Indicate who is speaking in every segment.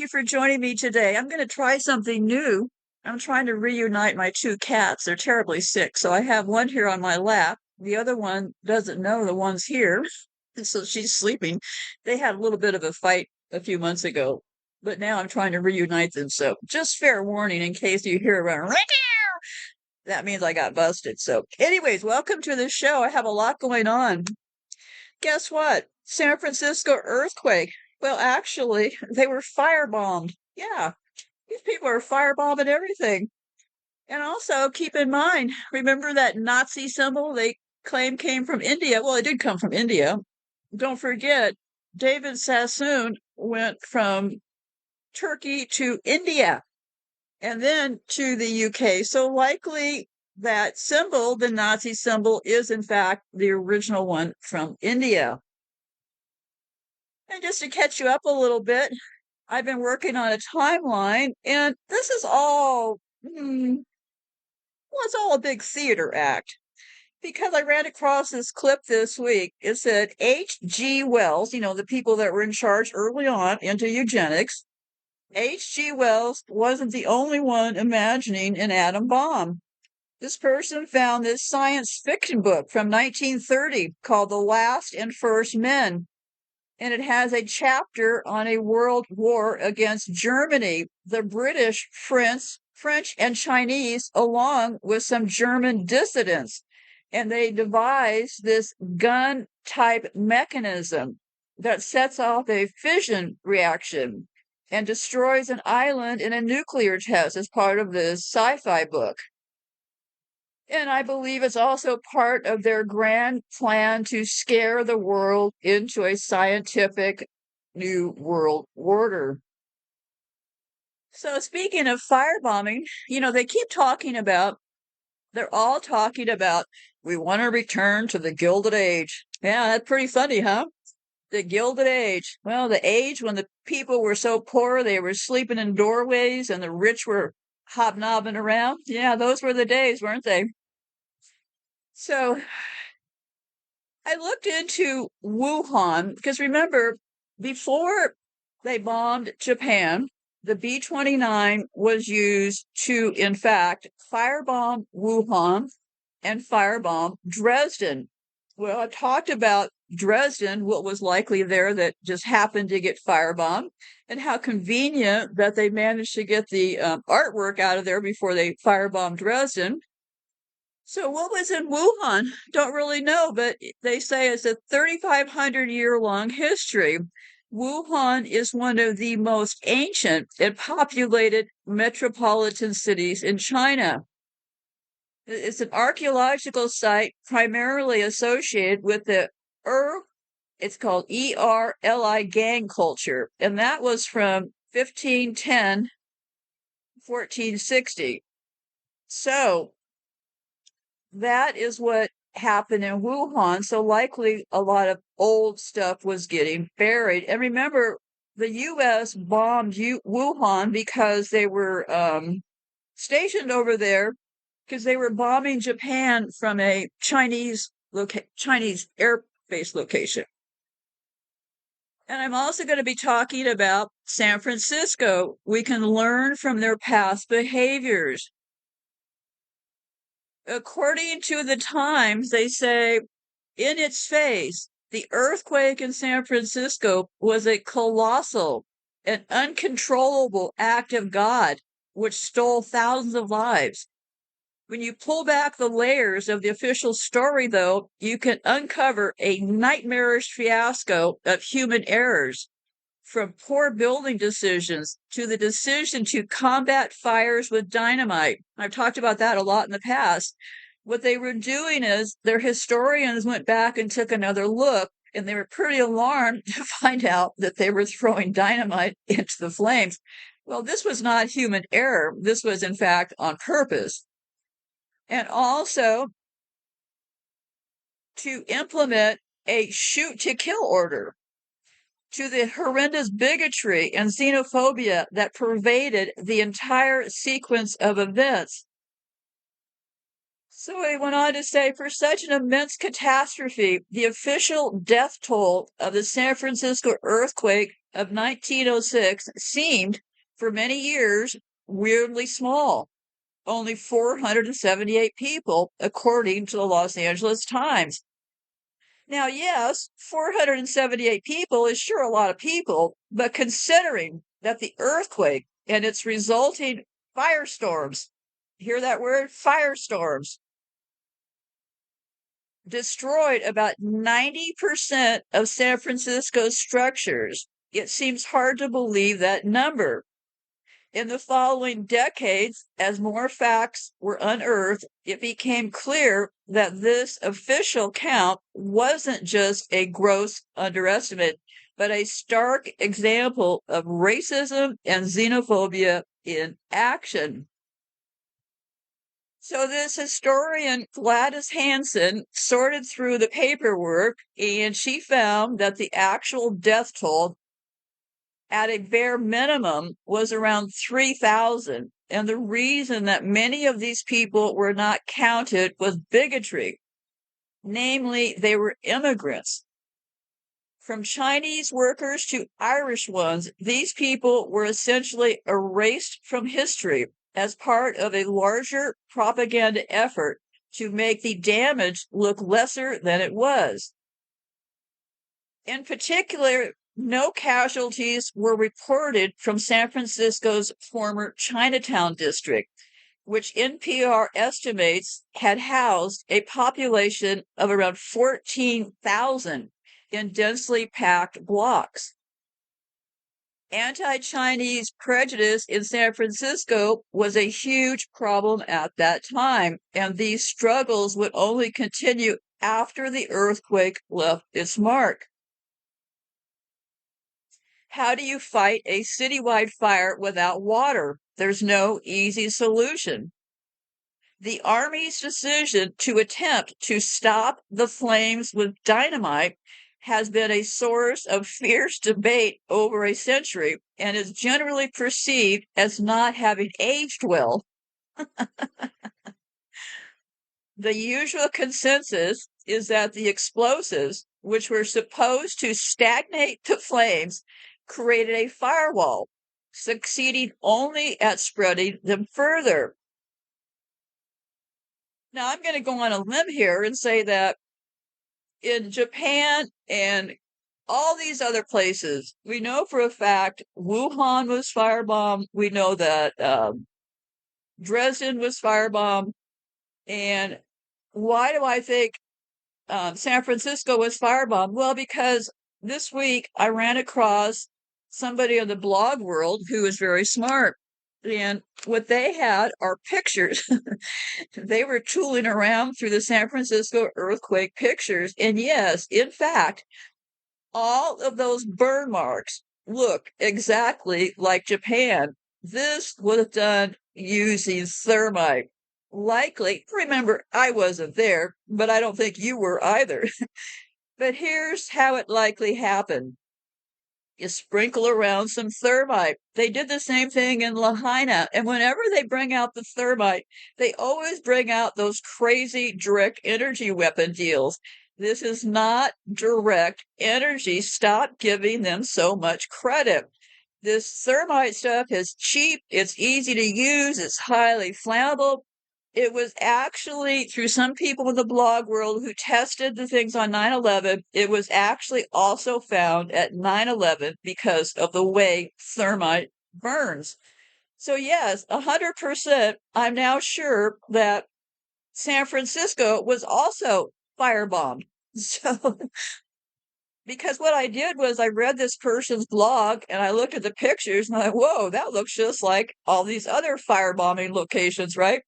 Speaker 1: you for joining me today. I'm going to try something new. I'm trying to reunite my two cats. They're terribly sick. So I have one here on my lap. The other one doesn't know the one's here. So she's sleeping. They had a little bit of a fight a few months ago, but now I'm trying to reunite them. So just fair warning in case you hear around, that means I got busted. So, anyways, welcome to the show. I have a lot going on. Guess what? San Francisco earthquake. Well, actually, they were firebombed. Yeah, these people are firebombing everything. And also, keep in mind, remember that Nazi symbol they claim came from India? Well, it did come from India. Don't forget, David Sassoon went from Turkey to India and then to the UK. So likely that symbol, the Nazi symbol, is in fact the original one from India. And just to catch you up a little bit, I've been working on a timeline, and this is all, well, it's all a big theater act. Because I ran across this clip this week. It said H.G. Wells, the people that were in charge early on into eugenics, H.G. Wells wasn't the only one imagining an atom bomb. This person found this science fiction book from 1930 called The Last and First Men, and it has a chapter on a world war against Germany, the British, French, and Chinese, along with some German dissidents. And they devised this gun type mechanism that sets off a fission reaction and destroys an island in a nuclear test as part of this sci-fi book. And I believe it's also part of their grand plan to scare the world into a scientific new world order. So speaking of firebombing, they keep they're all talking about, we want to return to the Gilded Age. Yeah, that's pretty funny, huh? The Gilded Age. Well, the age when the people were so poor they were sleeping in doorways and the rich were hobnobbing around. Yeah, those were the days, weren't they? So I looked into Wuhan because remember, before they bombed Japan, the B-29 was used to, in fact, firebomb Wuhan and firebomb Dresden. Well, I talked about Dresden, what was likely there that just happened to get firebombed, and how convenient that they managed to get the artwork out of there before they firebombed Dresden. So what was in Wuhan? Don't really know, but they say it's a 3,500-year-long history. Wuhan is one of the most ancient and populated metropolitan cities in China. It's an archaeological site primarily associated with the it's called ERLI gang culture, and that was from 1510, 1460. So that is what happened in Wuhan. So likely a lot of old stuff was getting buried. And remember, the U.S. bombed Wuhan because they were stationed over there because they were bombing Japan from a Chinese airbase location. And I'm also going to be talking about San Francisco. We can learn from their past behaviors. According to the Times, they say in its face, the earthquake in San Francisco was a colossal and uncontrollable act of God, which stole thousands of lives. When you pull back the layers of the official story, though, you can uncover a nightmarish fiasco of human errors, from poor building decisions to the decision to combat fires with dynamite. I've talked about that a lot in the past. What they were doing is their historians went back and took another look, and they were pretty alarmed to find out that they were throwing dynamite into the flames. Well, this was not human error. This was, in fact, on purpose. And also to implement a shoot to kill order, to the horrendous bigotry and xenophobia that pervaded the entire sequence of events. So he went on to say, for such an immense catastrophe, the official death toll of the San Francisco earthquake of 1906 seemed, for many years, weirdly small. Only 478 people, according to the Los Angeles Times. Now, yes, 478 people is sure a lot of people, but considering that the earthquake and its resulting firestorms, hear that word? Firestorms, destroyed about 90% of San Francisco's structures, it seems hard to believe that number. In the following decades, as more facts were unearthed, it became clear that this official count wasn't just a gross underestimate, but a stark example of racism and xenophobia in action. So this historian, Gladys Hansen, sorted through the paperwork, and she found that the actual death toll at a bare minimum was around 3,000. And the reason that many of these people were not counted was bigotry. Namely, they were immigrants. From Chinese workers to Irish ones, these people were essentially erased from history as part of a larger propaganda effort to make the damage look lesser than it was. In particular, no casualties were reported from San Francisco's former Chinatown district, which NPR estimates had housed a population of around 14,000 in densely packed blocks. Anti-Chinese prejudice in San Francisco was a huge problem at that time, and these struggles would only continue after the earthquake left its mark. How do you fight a citywide fire without water? There's no easy solution. The Army's decision to attempt to stop the flames with dynamite has been a source of fierce debate over a century and is generally perceived as not having aged well. The usual consensus is that the explosives, which were supposed to stagnate the flames, created a firewall, succeeding only at spreading them further. Now, I'm going to go on a limb here and say that in Japan and all these other places, we know for a fact Wuhan was firebombed. We know that Dresden was firebombed. And why do I think San Francisco was firebombed? Well, because this week I ran across somebody in the blog world who is very smart. And what they had are pictures. They were tooling around through the San Francisco earthquake pictures. And yes, in fact, all of those burn marks look exactly like Japan. This was done using thermite. Likely, remember, I wasn't there, but I don't think you were either. But here's how it likely happened. You sprinkle around some thermite. They did the same thing in Lahaina. And whenever they bring out the thermite, they always bring out those crazy direct energy weapon deals. This is not direct energy. Stop giving them so much credit. This thermite stuff is cheap. It's easy to use. It's highly flammable. It was actually through some people in the blog world who tested the things on 9/11. It was actually also found at 9/11 because of the way thermite burns. So yes, 100%, I'm now sure that San Francisco was also firebombed. So because what I did was I read this person's blog and I looked at the pictures and I, whoa, that looks just like all these other firebombing locations, right?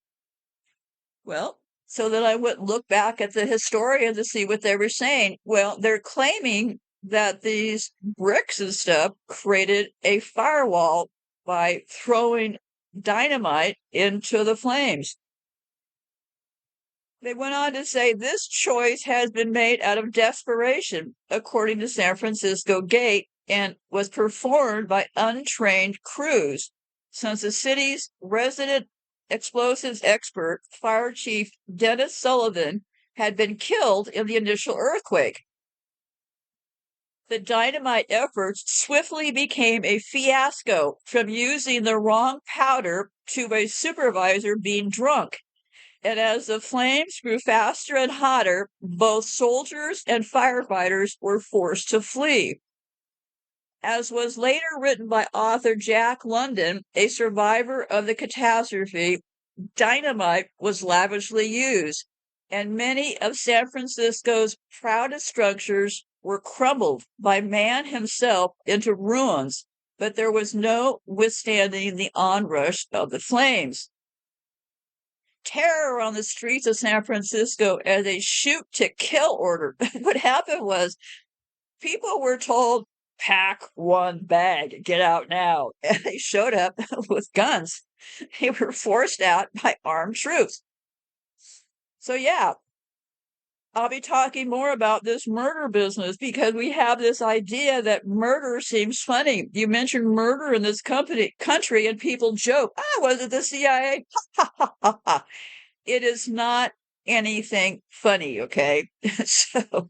Speaker 1: Well, so then I went and looked back at the historian to see what they were saying. Well, they're claiming that these bricks and stuff created a firewall by throwing dynamite into the flames. They went on to say this choice has been made out of desperation, according to San Francisco Gate, and was performed by untrained crews, since the city's resident explosives expert, Fire Chief Dennis Sullivan, had been killed in the initial earthquake. The dynamite efforts swiftly became a fiasco, from using the wrong powder to a supervisor being drunk. And as the flames grew faster and hotter, both soldiers and firefighters were forced to flee. As was later written by author Jack London, a survivor of the catastrophe, dynamite was lavishly used, and many of San Francisco's proudest structures were crumbled by man himself into ruins, but there was no withstanding the onrush of the flames. Terror on the streets of San Francisco as a shoot to kill order. What happened was people were told, pack one bag, get out now. And they showed up with guns. They were forced out by armed troops. So, yeah, I'll be talking more about this murder business because we have this idea that murder seems funny. You mentioned murder in this country, and people joke, was it the CIA? Ha, ha, ha, ha. It is not anything funny, okay? So,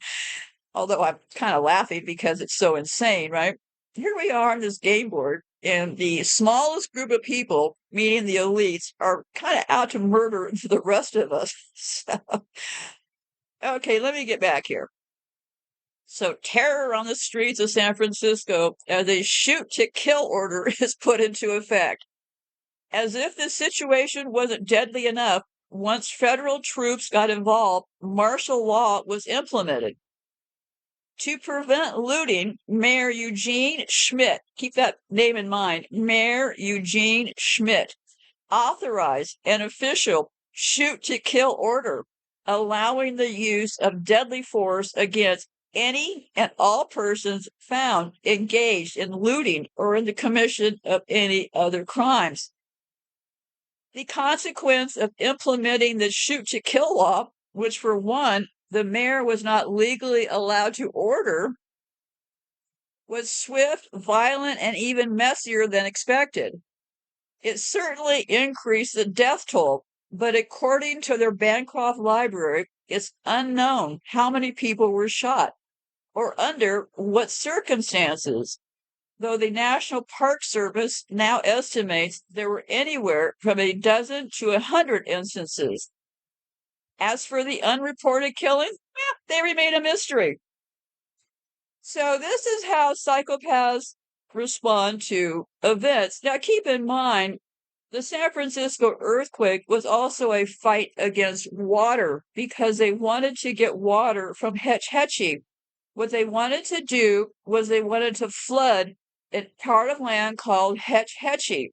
Speaker 1: although I'm kind of laughing because it's so insane, right? Here we are on this game board, and the smallest group of people, meaning the elites, are kind of out to murder the rest of us. So, okay, let me get back here. So, terror on the streets of San Francisco as a shoot to kill order is put into effect. As if the situation wasn't deadly enough, once federal troops got involved, martial law was implemented. To prevent looting, Mayor Eugene Schmidt, keep that name in mind, Mayor Eugene Schmidt, authorized an official shoot to kill order, allowing the use of deadly force against any and all persons found engaged in looting or in the commission of any other crimes. The consequence of implementing the shoot to kill law, which for one, the mayor was not legally allowed to order, was swift, violent, and even messier than expected. It certainly increased the death toll, but according to their Bancroft Library, it's unknown how many people were shot or under what circumstances, though the National Park Service now estimates there were anywhere from a dozen to 100 instances. As for the unreported killings, they remain a mystery. So this is how psychopaths respond to events. Now, keep in mind, the San Francisco earthquake was also a fight against water because they wanted to get water from Hetch Hetchy. What they wanted to do was they wanted to flood a part of land called Hetch Hetchy,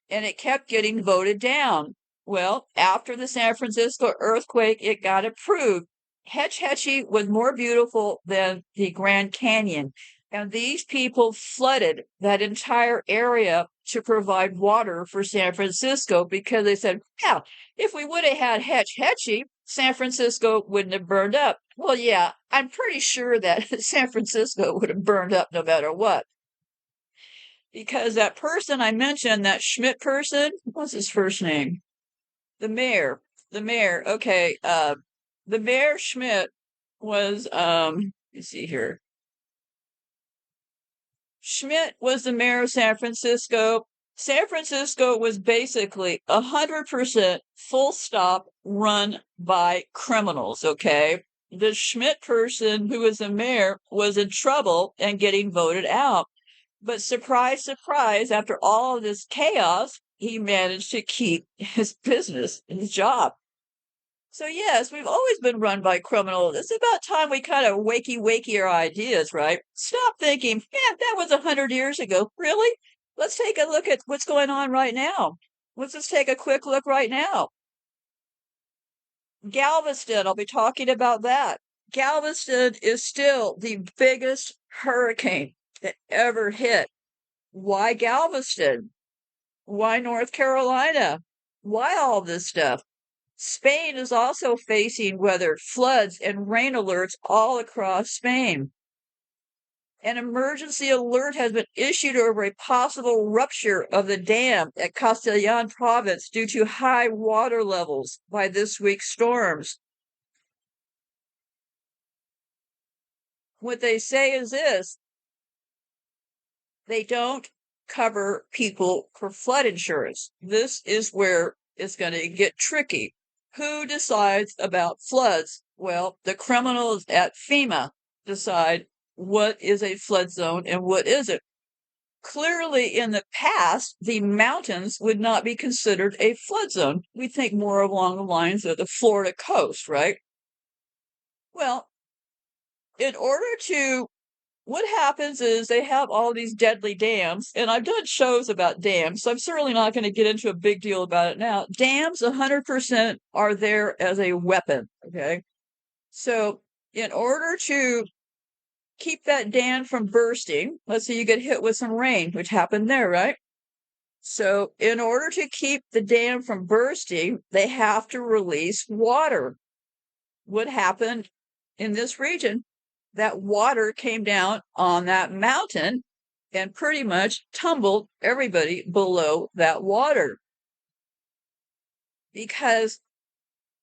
Speaker 1: and it kept getting voted down. Well, after the San Francisco earthquake, it got approved. Hetch Hetchy was more beautiful than the Grand Canyon, and these people flooded that entire area to provide water for San Francisco because they said, yeah, if we would have had Hetch Hetchy, San Francisco wouldn't have burned up. Well, yeah, I'm pretty sure that San Francisco would have burned up no matter what. Because that person I mentioned, that Schmidt person, what's his first name? The mayor. Okay. The mayor Schmidt was, let's see here. Schmidt was the mayor of San Francisco. San Francisco was basically 100% full stop run by criminals, okay? The Schmidt person who was the mayor was in trouble and getting voted out. But surprise, surprise, after all of this chaos, he managed to keep his business, his job. So, yes, we've always been run by criminals. It's about time we kind of wakey our ideas, right? Stop thinking, yeah, that was 100 years ago. Really? Let's take a look at what's going on right now. Let's just take a quick look right now. Galveston, I'll be talking about that. Galveston is still the biggest hurricane that ever hit. Why Galveston? Why North Carolina? Why all this stuff? Spain is also facing weather, floods, and rain alerts all across Spain. An emergency alert has been issued over a possible rupture of the dam at Castellan province due to high water levels by this week's storms. What they say is this: they don't cover people for flood insurance. This is where it's going to get tricky. Who decides about floods? Well, the criminals at FEMA decide what is a flood zone and what isn't. Clearly, in the past, the mountains would not be considered a flood zone. We think more along the lines of the Florida coast, right? Well, in order to what happens is they have all these deadly dams, and I've done shows about dams, so I'm certainly not going to get into a big deal about it now. Dams 100% are there as a weapon, okay? So in order to keep that dam from bursting, let's say you get hit with some rain, which happened there, right? So in order to keep the dam from bursting, they have to release water. What happened in this region? That water came down on that mountain and pretty much tumbled everybody below that water. Because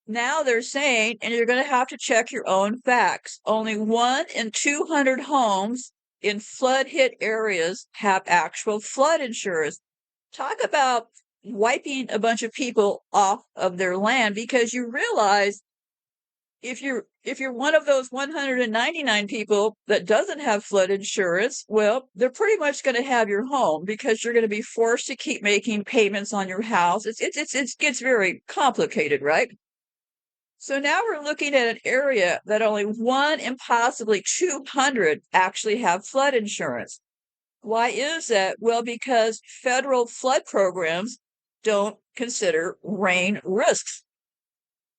Speaker 1: now they're saying, and you're going to have to check your own facts, only 1 in 200 homes in flood hit areas have actual flood insurance. Talk about wiping a bunch of people off of their land, because you realize if you're one of those 199 people that doesn't have flood insurance, well, they're pretty much going to have your home, because you're going to be forced to keep making payments on your house. It gets very complicated, right? So now we're looking at an area that only 1 in possibly 200 actually have flood insurance. Why is that? Well, because federal flood programs don't consider rain risks.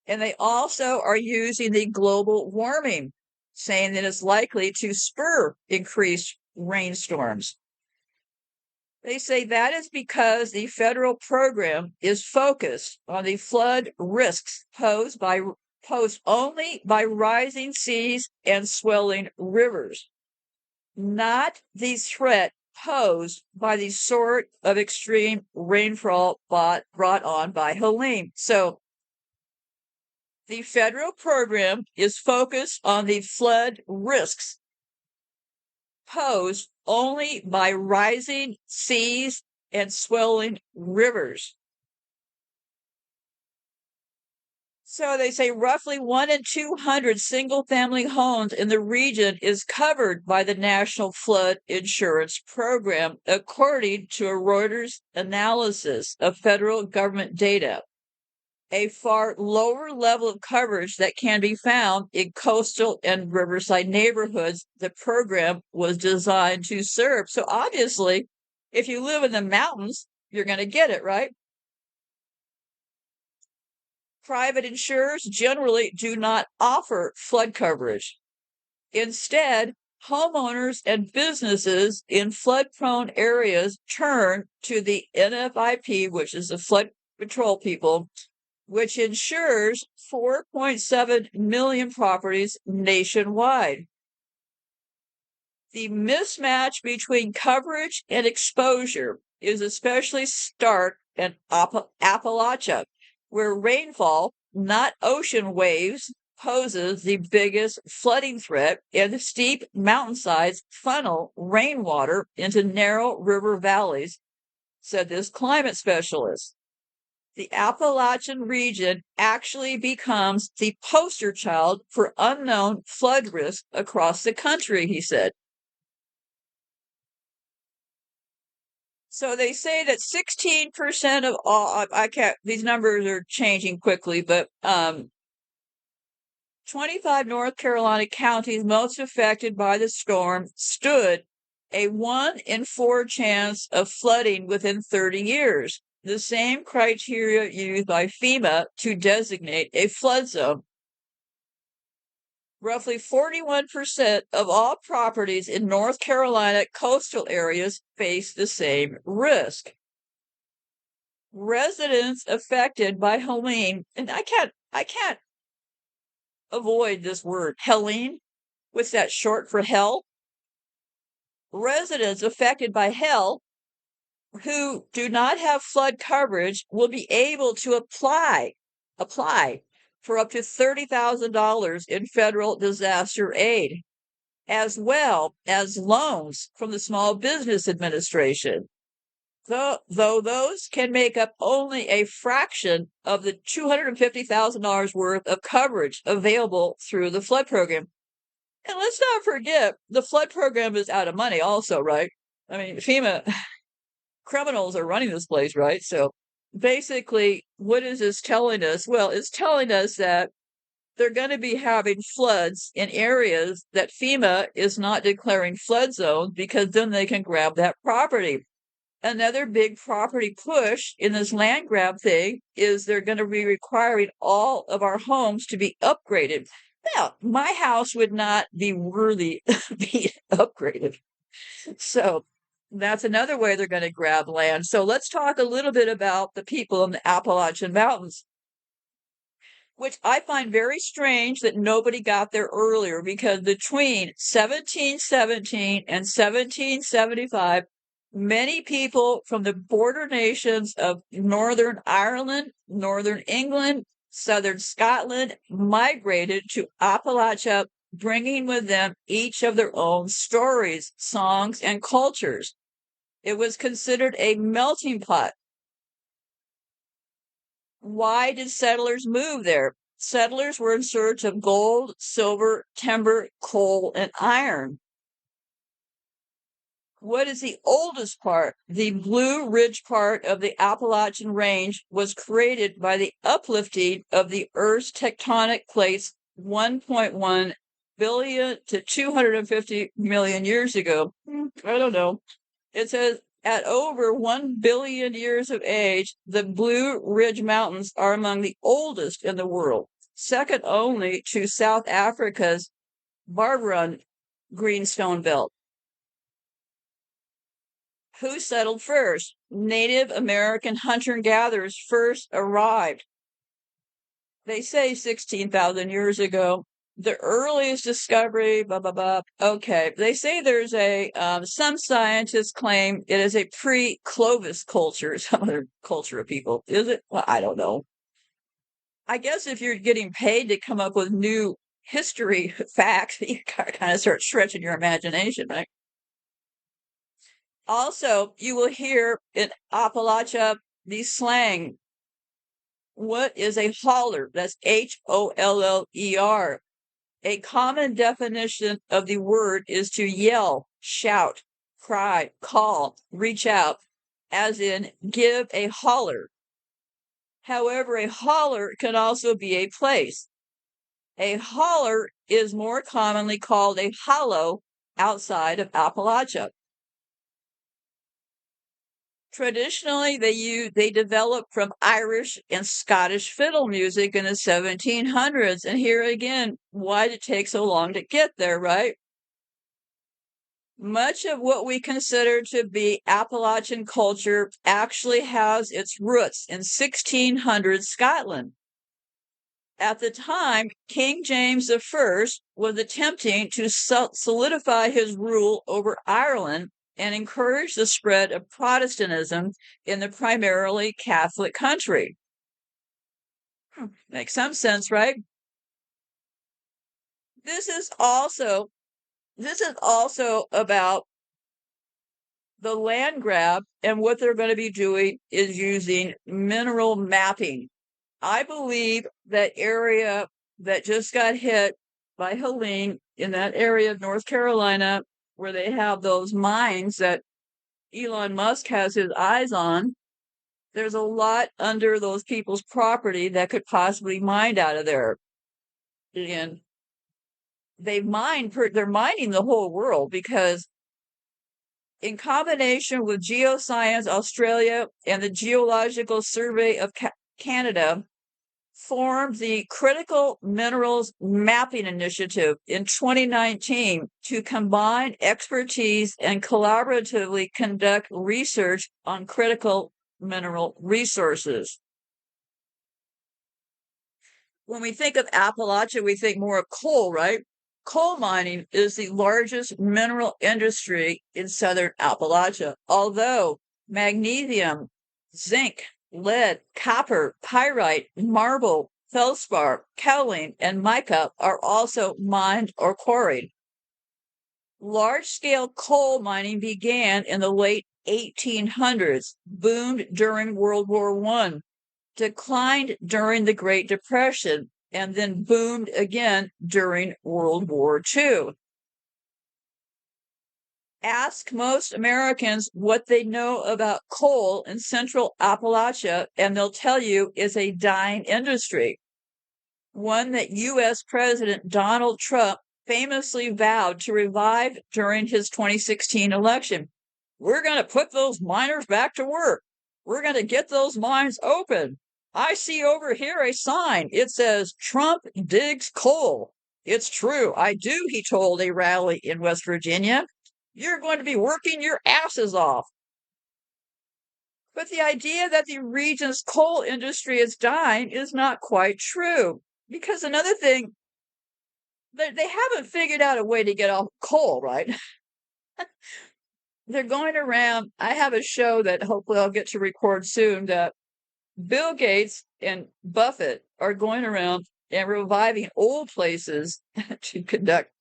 Speaker 1: And they also are using the global warming, saying that it's likely to spur increased rainstorms. They say that is because the federal program is focused on the flood risks posed only by rising seas and swelling rivers, not the threat posed by the sort of extreme rainfall brought on by Helene. So the federal program is focused on the flood risks posed only by rising seas and swelling rivers. So they say roughly 1 in 200 single-family homes in the region is covered by the National Flood Insurance Program, according to a Reuters analysis of federal government data. A far lower level of coverage that can be found in coastal and riverside neighborhoods the program was designed to serve. So obviously, if you live in the mountains, you're going to get it, right? Private insurers generally do not offer flood coverage. Instead, homeowners and businesses in flood-prone areas turn to the NFIP, which is the flood control people, which insures 4.7 million properties nationwide. The mismatch between coverage and exposure is especially stark in Appalachia, where rainfall, not ocean waves, poses the biggest flooding threat, and the steep mountainsides funnel rainwater into narrow river valleys, said this climate specialist. The Appalachian region actually becomes the poster child for unknown flood risk across the country, he said. So they say that 16% of all, these numbers are changing quickly, but 25 North Carolina counties most affected by the storm stood a 1 in 4 chance of flooding within 30 years. The same criteria used by FEMA to designate a flood zone. Roughly 41% of all properties in North Carolina coastal areas face the same risk. Residents affected by Helene, and I can't avoid this word, Helene. What's that short for hell? Residents affected by hell who do not have flood coverage will be able to apply for up to $30,000 in federal disaster aid. as well as loans from the Small Business Administration. Though those can make up only a fraction of the $250,000 worth of coverage available through the flood program. And let's not forget, the flood program is out of money also, right? I mean, FEMA criminals are running this place, right? So basically, what is this telling us? Well, it's telling us that they're going to be having floods in areas that FEMA is not declaring flood zones because then they can grab that property. Another big property push in this land grab thing is they're going to be requiring all of our homes to be upgraded. Now, my house would not be worthy of being upgraded. So that's another way they're going to grab land. So let's talk a little bit about the people in the Appalachian Mountains, which I find very strange that nobody got there earlier, because between 1717 and 1775, many people from the border nations of Northern Ireland, Northern England, Southern Scotland migrated to Appalachia, bringing with them each of their own stories, songs, and cultures. It was considered a melting pot. Why did settlers move there? Settlers were in search of gold, silver, timber, coal, and iron. What is the oldest part? The Blue Ridge part of the Appalachian Range was created by the uplifting of the Earth's tectonic plates 1.1 billion to 250 million years ago. I don't know. It says at over 1 billion years of age, the Blue Ridge Mountains are among the oldest in the world, second only to South Africa's Barberton Greenstone Belt. Who settled first? Native American hunter-gatherers first arrived. They say 16,000 years ago. The earliest discovery, blah, blah, blah. Okay. They say there's some scientists claim it is a pre-Clovis culture, some other culture of people. Is it? Well, I don't know. I guess if you're getting paid to come up with new history facts, you kind of start stretching your imagination, right? Also, you will hear in Appalachia the slang. What is a holler? That's Holler. A common definition of the word is to yell, shout, cry, call, reach out, as in give a holler. However, a holler can also be a place. A holler is more commonly called a hollow outside of Appalachia. Traditionally, they developed from Irish and Scottish fiddle music in the 1700s. And here again, why did it take so long to get there, right? Much of what we consider to be Appalachian culture actually has its roots in 1600 Scotland. At the time, King James I was attempting to solidify his rule over Ireland and encourage the spread of Protestantism in the primarily Catholic country. Makes some sense, right? This is also about the land grab, and what they're going to be doing is using mineral mapping. I believe that area that just got hit by Helene, in that area of North Carolina, where they have those mines that Elon Musk has his eyes on, there's a lot under those people's property that could possibly mine out of there. And they're mining the whole world, because in combination with Geoscience Australia and the Geological Survey of Canada, formed the Critical Minerals Mapping Initiative in 2019 to combine expertise and collaboratively conduct research on critical mineral resources. When we think of Appalachia, we think more of coal, right? Coal mining is the largest mineral industry in southern Appalachia, although magnesium, zinc, lead, copper, pyrite, marble, feldspar, kaolin, and mica are also mined or quarried. Large-scale coal mining began in the late 1800s, boomed during World War I, declined during the Great Depression, and then boomed again during World War II. Ask most Americans what they know about coal in central Appalachia, and they'll tell you it's a dying industry, one that U.S. President Donald Trump famously vowed to revive during his 2016 election. We're going to put those miners back to work. We're going to get those mines open. I see over here a sign. It says, Trump digs coal. It's true. I do, he told a rally in West Virginia. You're going to be working your asses off. But the idea that the region's coal industry is dying is not quite true. Because another thing, they haven't figured out a way to get off coal, right? They're going around. I have a show that hopefully I'll get to record soon that Bill Gates and Buffett are going around and reviving old places to conduct.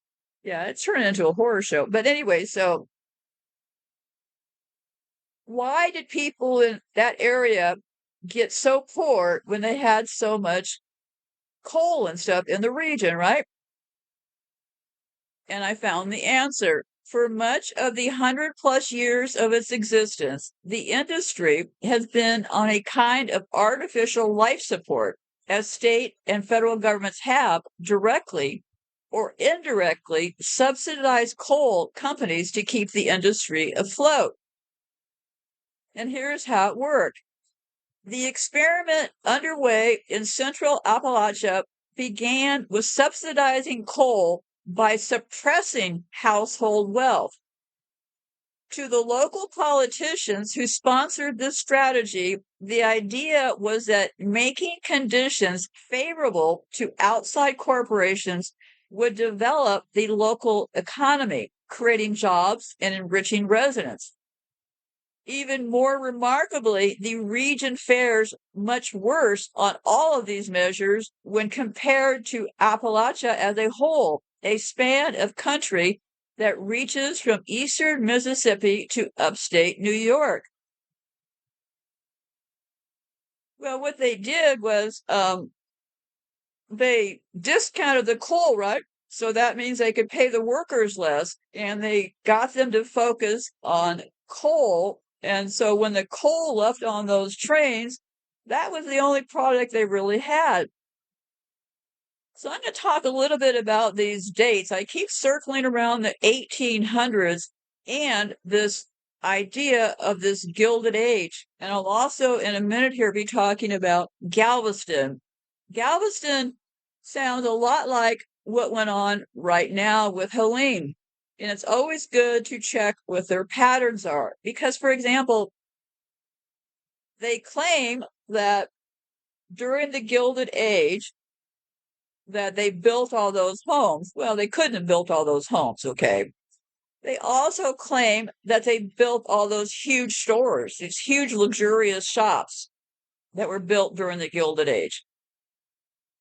Speaker 1: Yeah, it's turned into a horror show. But anyway, so why did people in that area get so poor when they had so much coal and stuff in the region, right? And I found the answer. For much of the 100+ years of its existence, the industry has been on a kind of artificial life support, as state and federal governments have directly or indirectly subsidized coal companies to keep the industry afloat. And here's how it worked. The experiment underway in central Appalachia began with subsidizing coal by suppressing household wealth. To the local politicians who sponsored this strategy, the idea was that making conditions favorable to outside corporations would develop the local economy, creating jobs and enriching residents. Even more remarkably, the region fares much worse on all of these measures when compared to Appalachia as a whole, a span of country that reaches from eastern Mississippi to upstate New York. Well, what they did was they discounted the coal, right? So that means they could pay the workers less, and they got them to focus on coal. And so when the coal left on those trains, that was the only product they really had. So I'm going to talk a little bit about these dates. I keep circling around the 1800s and this idea of this Gilded Age. And I'll also, in a minute here, be talking about Galveston. Galveston sounds a lot like what went on right now with Helene. And it's always good to check what their patterns are. Because, for example, they claim that during the Gilded Age, that they built all those homes. Well, they couldn't have built all those homes, okay? They also claim that they built all those huge stores, these huge luxurious shops that were built during the Gilded Age.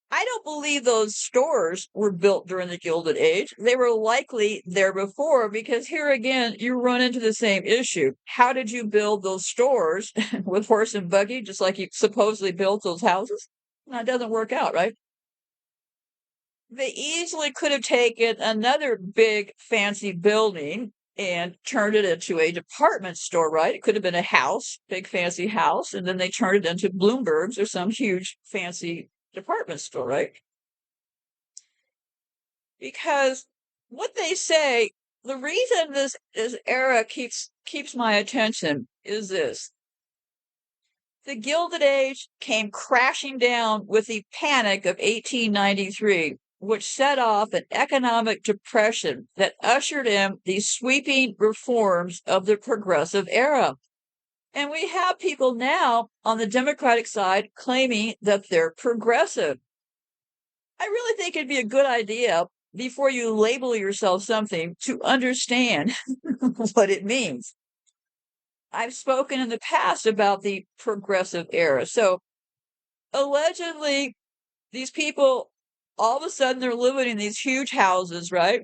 Speaker 1: I don't believe those stores were built during the Gilded Age. They were likely there before, because here again, you run into the same issue. How did you build those stores with horse and buggy, just like you supposedly built those houses? That doesn't work out, right? They easily could have taken another big fancy building and turned it into a department store, right? It could have been a house, big fancy house, and then they turned it into Bloomberg's or some huge fancy department store, right? Because what they say, the reason this era keeps my attention is this. The Gilded Age came crashing down with the panic of 1893, which set off an economic depression that ushered in the sweeping reforms of the progressive era. And we have people now on the Democratic side claiming that they're progressive. I really think it'd be a good idea, before you label yourself something, to understand what it means. I've spoken in the past about the progressive era. So allegedly, these people, all of a sudden, they're living in these huge houses, right?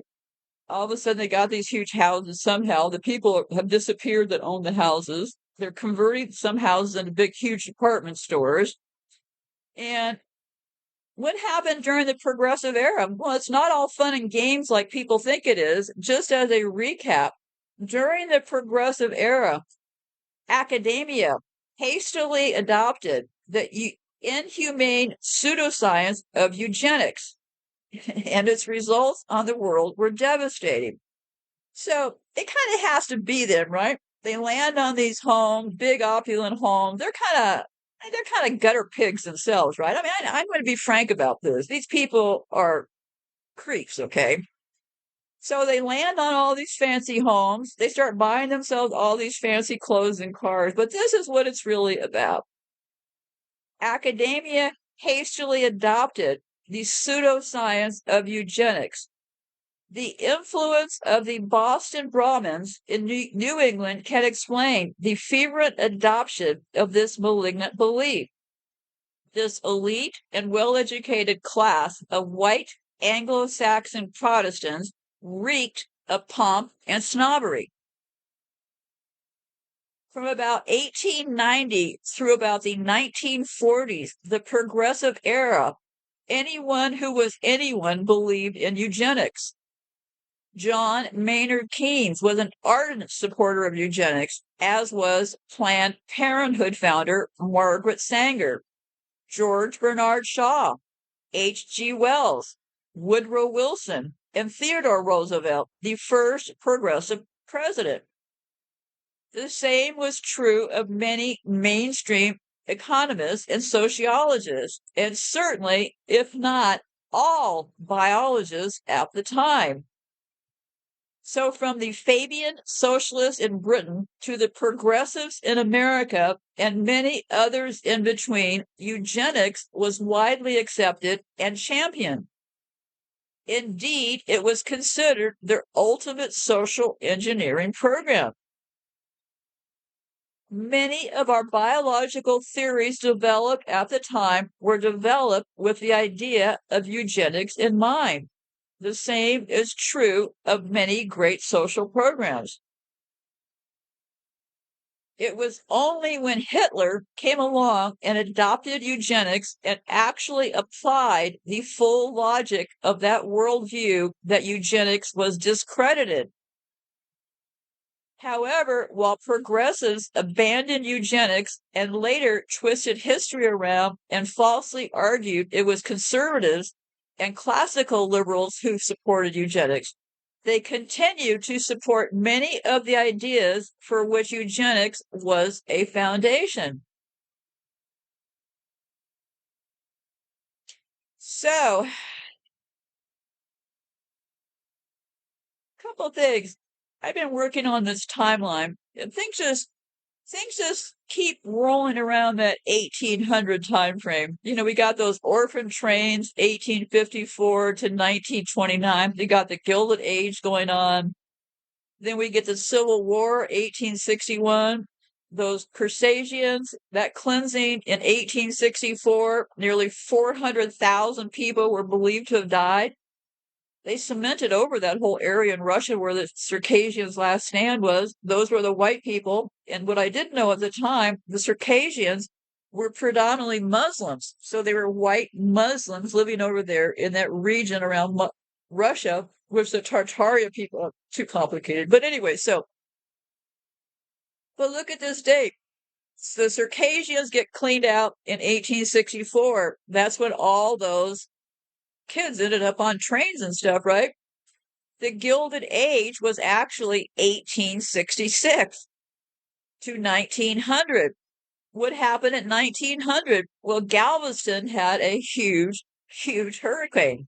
Speaker 1: All of a sudden, they got these huge houses. Somehow, the people have disappeared that own the houses. They're converting some houses into big, huge department stores. And what happened during the progressive era? Well, it's not all fun and games like people think it is. Just as a recap, during the progressive era, academia hastily adopted the inhumane pseudoscience of eugenics, and its results on the world were devastating. So it kind of has to be then, right? They land on these homes, big opulent homes. They're kind of gutter pigs themselves, right? I mean, I'm going to be frank about this. These people are creeps, okay? So they land on all these fancy homes. They start buying themselves all these fancy clothes and cars. But this is what it's really about. Academia hastily adopted the pseudoscience of eugenics. The influence of the Boston Brahmins in New England can explain the fervent adoption of this malignant belief. This elite and well-educated class of white Anglo-Saxon Protestants reeked of pomp and snobbery. From about 1890 through about the 1940s, the progressive era, anyone who was anyone believed in eugenics. John Maynard Keynes was an ardent supporter of eugenics, as was Planned Parenthood founder Margaret Sanger, George Bernard Shaw, H.G. Wells, Woodrow Wilson, and Theodore Roosevelt, the first progressive president. The same was true of many mainstream economists and sociologists, and certainly, if not all, biologists at the time. So, from the Fabian socialists in Britain to the progressives in America and many others in between, eugenics was widely accepted and championed. Indeed, it was considered their ultimate social engineering program. Many of our biological theories developed at the time were developed with the idea of eugenics in mind. The same is true of many great social programs. It was only when Hitler came along and adopted eugenics and actually applied the full logic of that worldview that eugenics was discredited. However, while progressives abandoned eugenics and later twisted history around and falsely argued it was conservatives and classical liberals who supported eugenics, they continue to support many of the ideas for which eugenics was a foundation. So, a couple things. I've been working on this timeline, and things just keep rolling around that 1800 time frame. We got those orphan trains, 1854 to 1929. We got the Gilded Age going on. Then we get the Civil War, 1861. Those Crusades, that cleansing in 1864, nearly 400,000 people were believed to have died. They cemented over that whole area in Russia where the Circassians' last stand was. Those were the white people. And what I didn't know at the time, the Circassians were predominantly Muslims. So they were white Muslims living over there in that region around Russia, which the Tartaria people are too complicated. But anyway, but look at this date. The Circassians get cleaned out in 1864. That's when all those kids ended up on trains and stuff, right? The Gilded Age was actually 1866 to 1900. What happened in 1900? Well, Galveston had a huge, huge hurricane.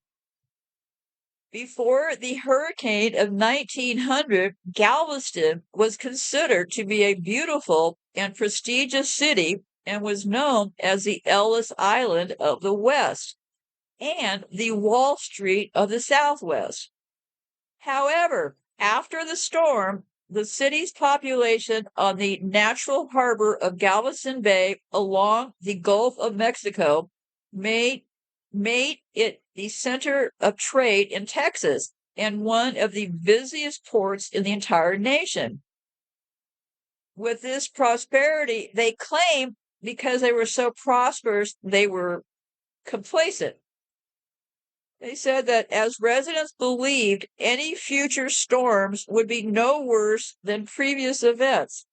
Speaker 1: Before the hurricane of 1900, Galveston was considered to be a beautiful and prestigious city and was known as the Ellis Island of the West and the Wall Street of the Southwest. However, after the storm, the city's population on the natural harbor of Galveston Bay along the Gulf of Mexico made it the center of trade in Texas and one of the busiest ports in the entire nation. With this prosperity, they claim because they were so prosperous, they were complacent. They said that as residents believed any future storms would be no worse than previous events.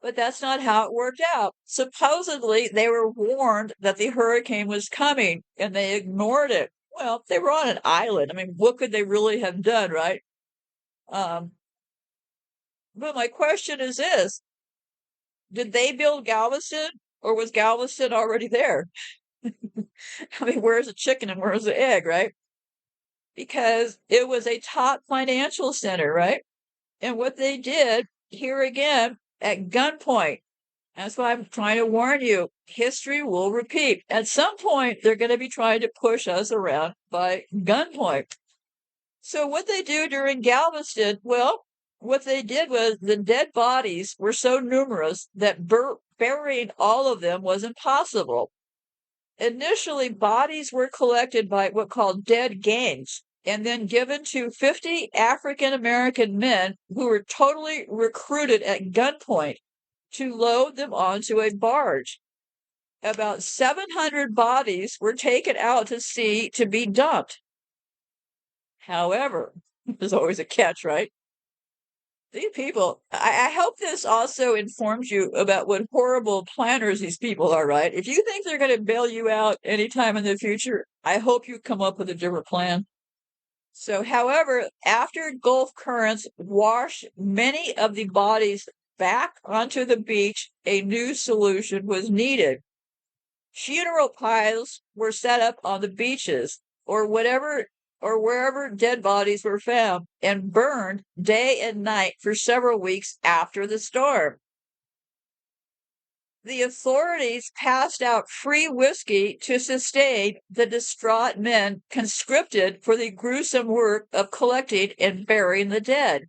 Speaker 1: But that's not how it worked out. Supposedly, they were warned that the hurricane was coming and they ignored it. Well, they were on an island. I mean, what could they really have done, right? But my question is this: did they build Galveston or was Galveston already there? I mean, where's the chicken and where's the egg, right? Because it was a top financial center, right? And what they did here again at gunpoint. That's why I'm trying to warn you. History will repeat. At some point, they're going to be trying to push us around by gunpoint. So what they do during Galveston, well, what they did was the dead bodies were so numerous that burying all of them was impossible. Initially, bodies were collected by what called dead gangs and then given to 50 African American men who were totally recruited at gunpoint to load them onto a barge. About 700 bodies were taken out to sea to be dumped. However, there's always a catch, right? These people, I hope this also informs you about what horrible planners these people are, right? If you think they're going to bail you out anytime in the future, I hope you come up with a different plan. So, however, after Gulf currents washed many of the bodies back onto the beach, a new solution was needed. Funeral piles were set up on the beaches or wherever dead bodies were found and burned day and night for several weeks after the storm. The authorities passed out free whiskey to sustain the distraught men conscripted for the gruesome work of collecting and burying the dead.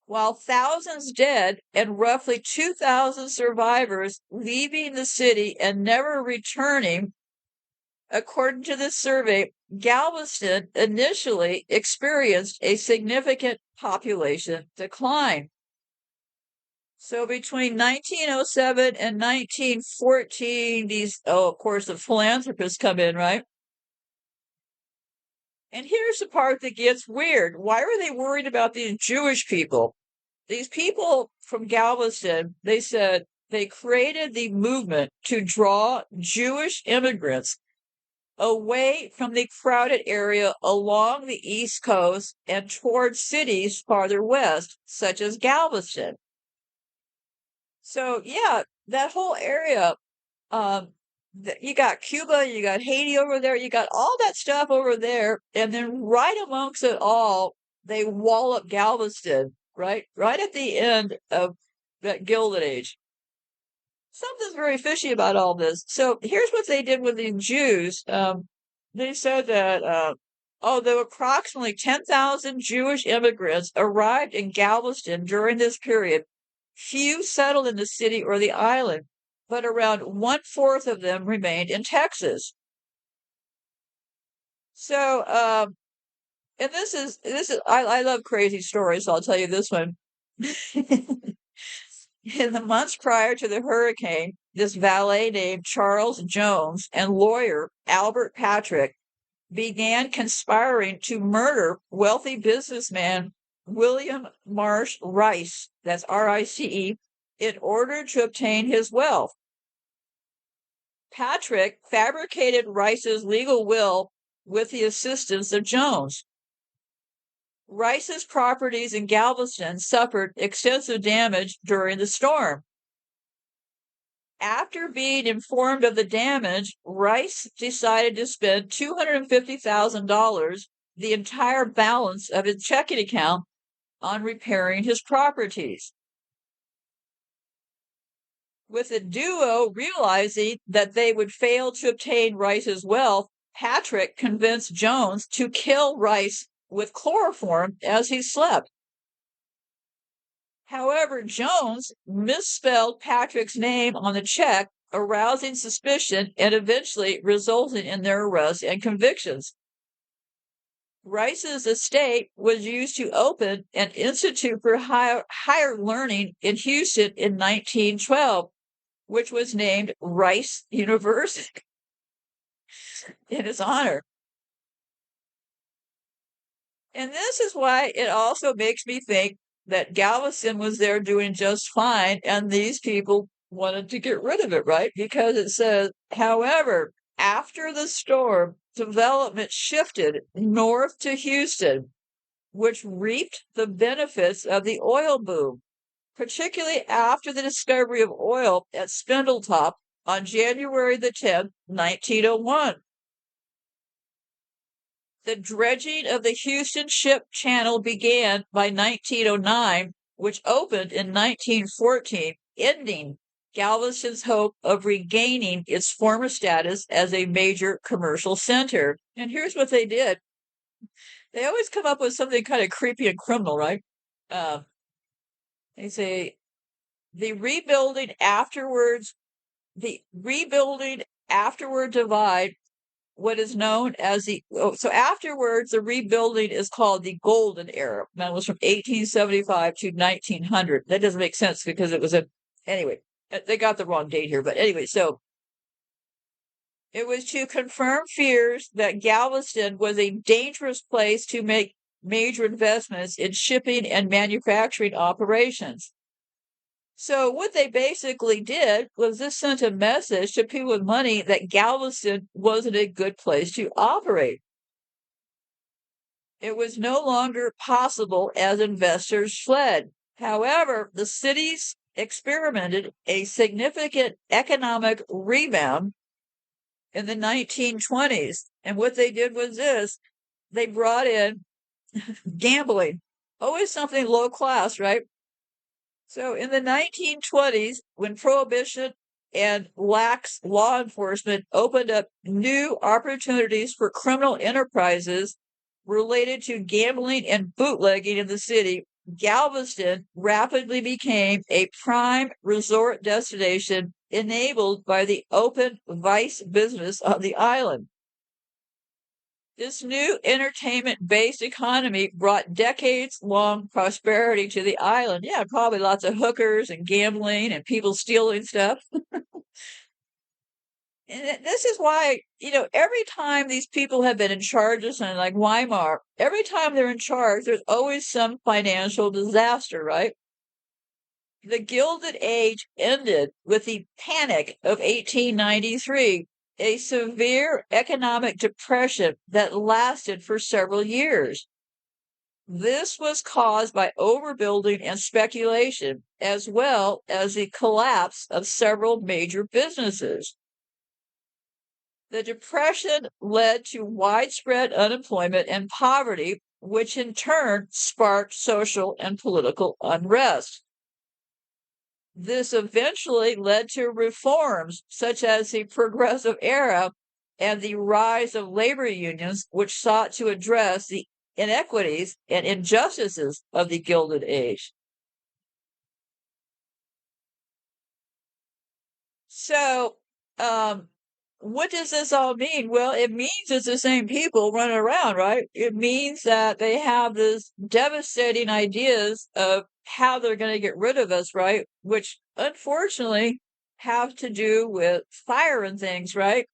Speaker 1: While thousands dead and roughly 2,000 survivors leaving the city and never returning, according to this survey, Galveston initially experienced a significant population decline. So between 1907 and 1914, of course, the philanthropists come in, right? And here's the part that gets weird. Why were they worried about these Jewish people? These people from Galveston, they said they created the movement to draw Jewish immigrants away from the crowded area along the East Coast and toward cities farther west, such as Galveston. So, yeah, that whole area, you got Cuba, you got Haiti over there, you got all that stuff over there, and then right amongst it all, they wall up Galveston, right at the end of that Gilded Age. Something's very fishy about all this. So here's what they did with the Jews. They said that although approximately 10,000 Jewish immigrants arrived in Galveston during this period, few settled in the city or the island, but around 1/4 of them remained in Texas. So, and this is I love crazy stories, so I'll tell you this one. In the months prior to the hurricane, this valet named Charles Jones and lawyer Albert Patrick began conspiring to murder wealthy businessman William Marsh Rice, that's R-I-C-E, in order to obtain his wealth. Patrick fabricated Rice's legal will with the assistance of Jones. Rice's properties in Galveston suffered extensive damage during the storm. After being informed of the damage, Rice decided to spend $250,000, the entire balance of his checking account, on repairing his properties. With the duo realizing that they would fail to obtain Rice's wealth, Patrick convinced Jones to kill Rice with chloroform as he slept. However, Jones misspelled Patrick's name on the check arousing suspicion and eventually resulting in their arrests and convictions. Rice's estate was used to open an institute for higher learning in Houston in 1912, which was named Rice University in his honor. And this is why it also makes me think that Galveston was there doing just fine, and these people wanted to get rid of it, right? Because it says, however, after the storm, development shifted north to Houston, which reaped the benefits of the oil boom, particularly after the discovery of oil at Spindletop on January the 10th, 1901. The dredging of the Houston Ship Channel began by 1909, which opened in 1914, ending Galveston's hope of regaining its former status as a major commercial center. And here's what they did. They always come up with something kind of creepy and criminal, right? They say the rebuilding afterward divide what is known as so afterwards the rebuilding is called the golden era. That was from 1875 to 1900. That doesn't make sense because it was anyway, they got the wrong date here, but anyway, so it was to confirm fears that Galveston was a dangerous place to make major investments in shipping and manufacturing operations. So what they basically did was this sent a message to people with money that Galveston wasn't a good place to operate. It was no longer possible as investors fled. However, the cities experimented a significant economic rebound in the 1920s. And what they did was this: they brought in gambling, always something low class, right? So in the 1920s, when Prohibition and lax law enforcement opened up new opportunities for criminal enterprises related to gambling and bootlegging in the city, Galveston rapidly became a prime resort destination enabled by the open vice business on the island. This new entertainment-based economy brought decades-long prosperity to the island. Yeah, probably lots of hookers and gambling and people stealing stuff. And this is why, every time these people have been in charge of something like Weimar, every time they're in charge, there's always some financial disaster, right? The Gilded Age ended with the Panic of 1893, a severe economic depression that lasted for several years. This was caused by overbuilding and speculation, as well as the collapse of several major businesses. The depression led to widespread unemployment and poverty, which in turn sparked social and political unrest. This eventually led to reforms such as the Progressive Era and the rise of labor unions, which sought to address the inequities and injustices of the Gilded Age. So, what does this all mean? Well, it means it's the same people running around, right? It means that they have this devastating ideas of how they're going to get rid of us, right? Which unfortunately have to do with fire and things, right?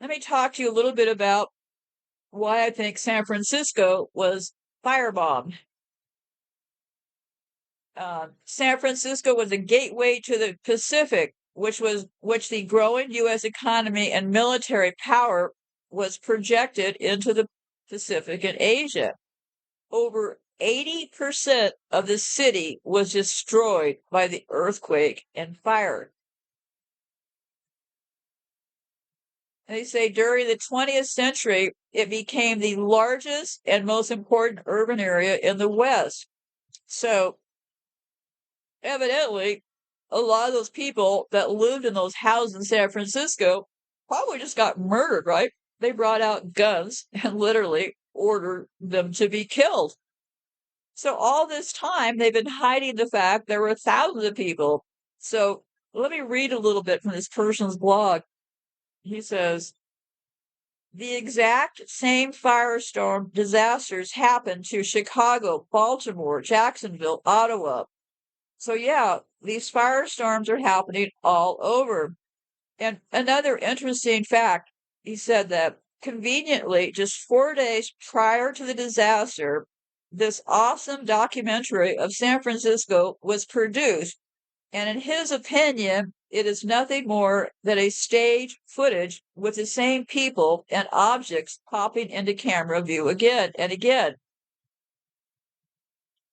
Speaker 1: Let me talk to you a little bit about why I think San Francisco was firebombed. San Francisco was a gateway to the Pacific, which the growing U.S. economy and military power was projected into the Pacific and Asia. Over 80% of the city was destroyed by the earthquake and fire. They say during the 20th century, it became the largest and most important urban area in the West. So evidently, a lot of those people that lived in those houses in San Francisco probably just got murdered, right? They brought out guns and literally ordered them to be killed. So all this time, they've been hiding the fact there were thousands of people. So Let me read a little bit from this person's blog. He says, the exact same firestorm disasters happened to Chicago, Baltimore, Jacksonville, Ottawa. So yeah, these firestorms are happening all over. And another interesting fact, he said that conveniently, just 4 days prior to the disaster, this awesome documentary of San Francisco was produced. And in his opinion, it is nothing more than a stage footage with the same people and objects popping into camera view again and again.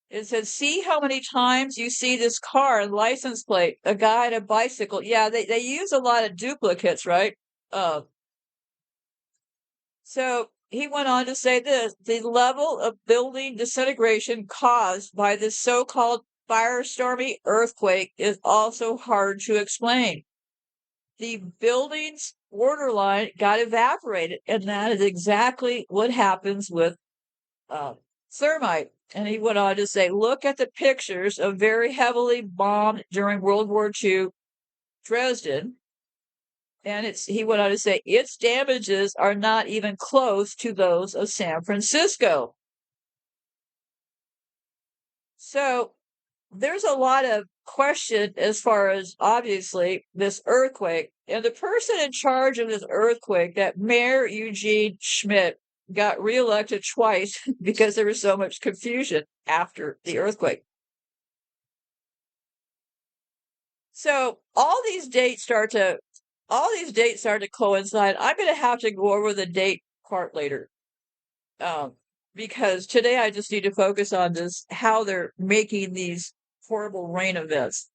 Speaker 1: It says, see how many times you see this car and license plate, a guy on a bicycle. Yeah, they use a lot of duplicates, right? Uh, so he went on to say this, the level of building disintegration caused by this so-called firestormy earthquake is also hard to explain. The building's borderline got evaporated, and that is exactly what happens with thermite. And he went on to say, look at the pictures of very heavily bombed during World War II Dresden. And he went on to say, its damages are not even close to those of San Francisco. So there's a lot of question as far as obviously this earthquake. And the person in charge of this earthquake, that Mayor Eugene Schmidt, got reelected twice because there was so much confusion after the earthquake. So all these dates start to coincide. I'm going to have to go over the date part later. Because today I just need to focus on this, how they're making these horrible rain events.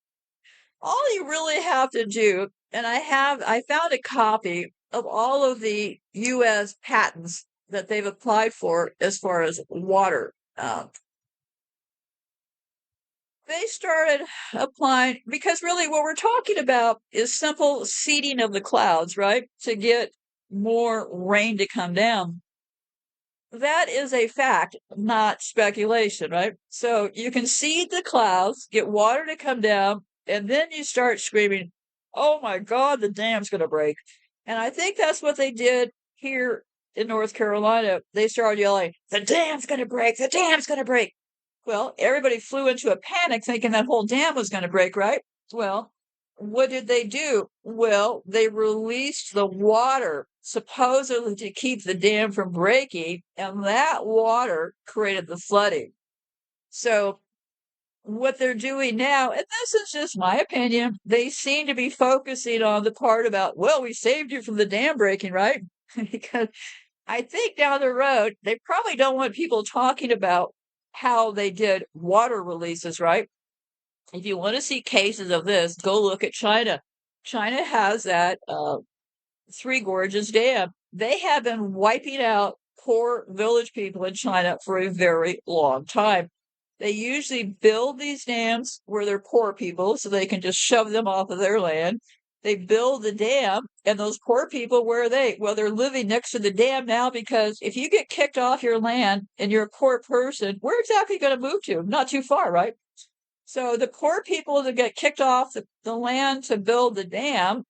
Speaker 1: All you really have to do, and I found a copy of all of the U.S. patents that they've applied for as far as water. They started applying, because really what we're talking about is simple seeding of the clouds, right? To get more rain to come down. That is a fact, not speculation, right? So you can seed the clouds, get water to come down, and then you start screaming, oh my God, the dam's going to break. And I think that's what they did here in North Carolina. They started yelling, the dam's going to break, the dam's going to break. Well, everybody flew into a panic thinking that whole dam was going to break, right? Well, what did they do? Well, they released the water supposedly to keep the dam from breaking, and that water created the flooding. So what they're doing now, and this is just my opinion, they seem to be focusing on the part about, well, we saved you from the dam breaking, right? Because I think down the road, they probably don't want people talking about how they did water releases, right? If you want to see cases of this, go look at China. China has that Three Gorges Dam. They have been wiping out poor village people in China for a very long time. They usually build these dams where they're poor people so they can just shove them off of their land. They build the dam, and those poor people, where are they? Well, they're living next to the dam now, because if you get kicked off your land and you're a poor person, where exactly are you going to move to? Not too far, right? So the poor people that get kicked off the land to build the dam,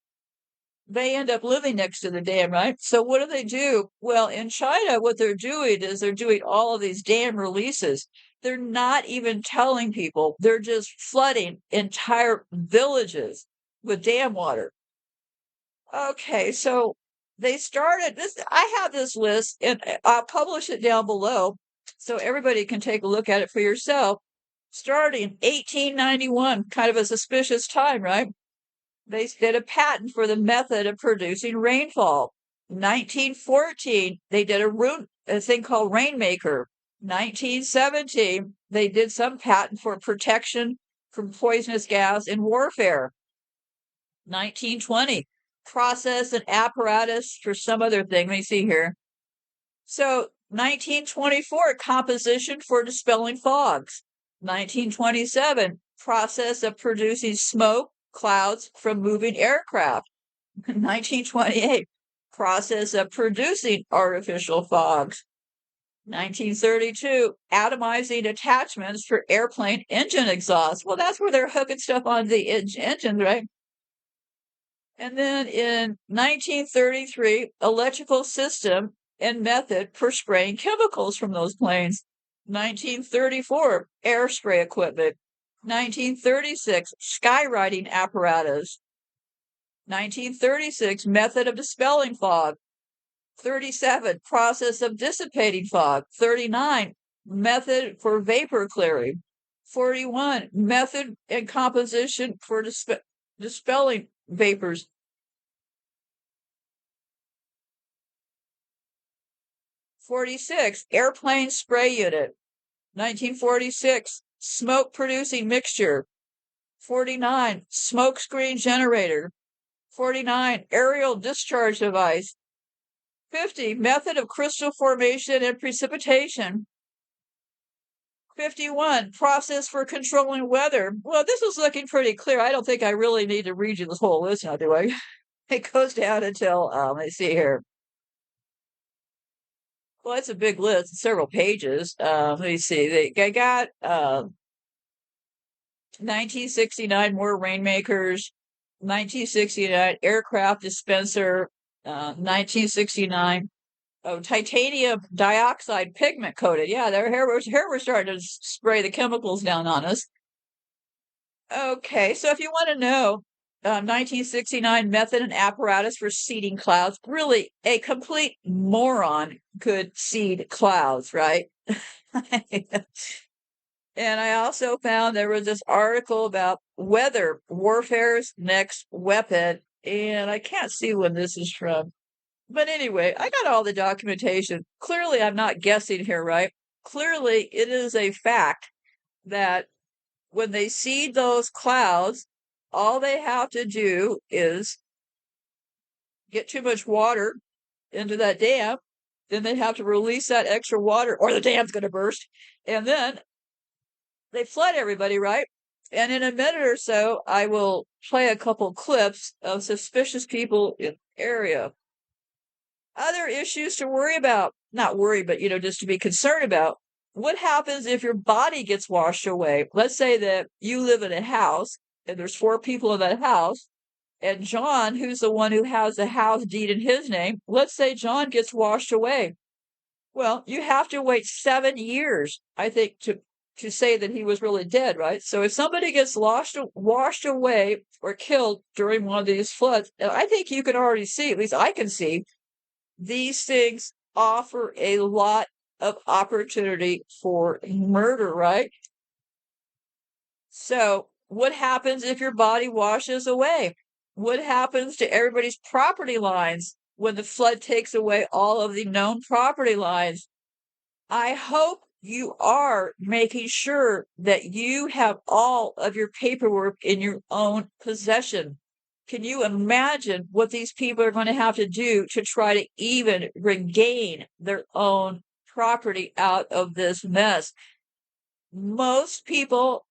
Speaker 1: they end up living next to the dam, right? So what do? Well, in China, what they're doing is they're doing all of these dam releases. They're not even telling people. They're just flooding entire villages with dam water. Okay, so they started this. I have this list, and I'll publish it down below so everybody can take a look at it for yourself. Starting 1891, kind of a suspicious time, right? They did a patent for the method of producing rainfall. 1914, they did a thing called Rainmaker. 1917, they did some patent for protection from poisonous gas in warfare. 1920, process and apparatus for some other thing. Let me see here. So 1924, composition for dispelling fogs. 1927, process of producing smoke clouds from moving aircraft. 1928, process of producing artificial fogs. 1932, atomizing attachments for airplane engine exhaust. Well, that's where they're hooking stuff on the engine, right? And then in 1933, electrical system and method for spraying chemicals from those planes. 1934, air spray equipment. 1936, skywriting apparatus. 1936, method of dispelling fog. 37, process of dissipating fog. 39, method for vapor clearing. 41, method and composition for dispelling vapors. 46, airplane spray unit. 1946, smoke producing mixture. 49, smoke screen generator. 49, aerial discharge device. 50, method of crystal formation and precipitation. 51, process for controlling weather. Well, this is looking pretty clear. I don't think I really need to read you this whole list now, do I? It goes down until, let's see here. Well, it's a big list, several pages. Let me see. They got 1969 more rainmakers, 1969 aircraft dispenser, 1969 titanium dioxide pigment coated. Yeah, here we're starting to spray the chemicals down on us. Okay, so if you want to know 1969 method and apparatus for seeding clouds, really a complete moron could seed clouds, right? And I also found there was this article about weather warfare's next weapon, and I can't see when this is from. But anyway, I got all the documentation. Clearly, I'm not guessing here, right? Clearly, it is a fact that when they seed those clouds, all they have to do is get too much water into that dam. Then they have to release that extra water, or the dam's going to burst. And then they flood everybody, right? And in a minute or so, I will play a couple clips of suspicious people in the area. Other issues to worry about, not worry, but, just to be concerned about. What happens if your body gets washed away? Let's say that you live in a house and there's 4 people in that house, and John, who's the one who has the house deed in his name, let's say John gets washed away. Well, you have to wait 7 years, I think, to say that he was really dead, right? So if somebody gets washed away or killed during one of these floods, I think you can already see, at least I can see, these things offer a lot of opportunity for murder, right? So what happens if your body washes away? What happens to everybody's property lines when the flood takes away all of the known property lines? I hope you are making sure that you have all of your paperwork in your own possession. Can you imagine what these people are going to have to do to try to even regain their own property out of this mess? Most people,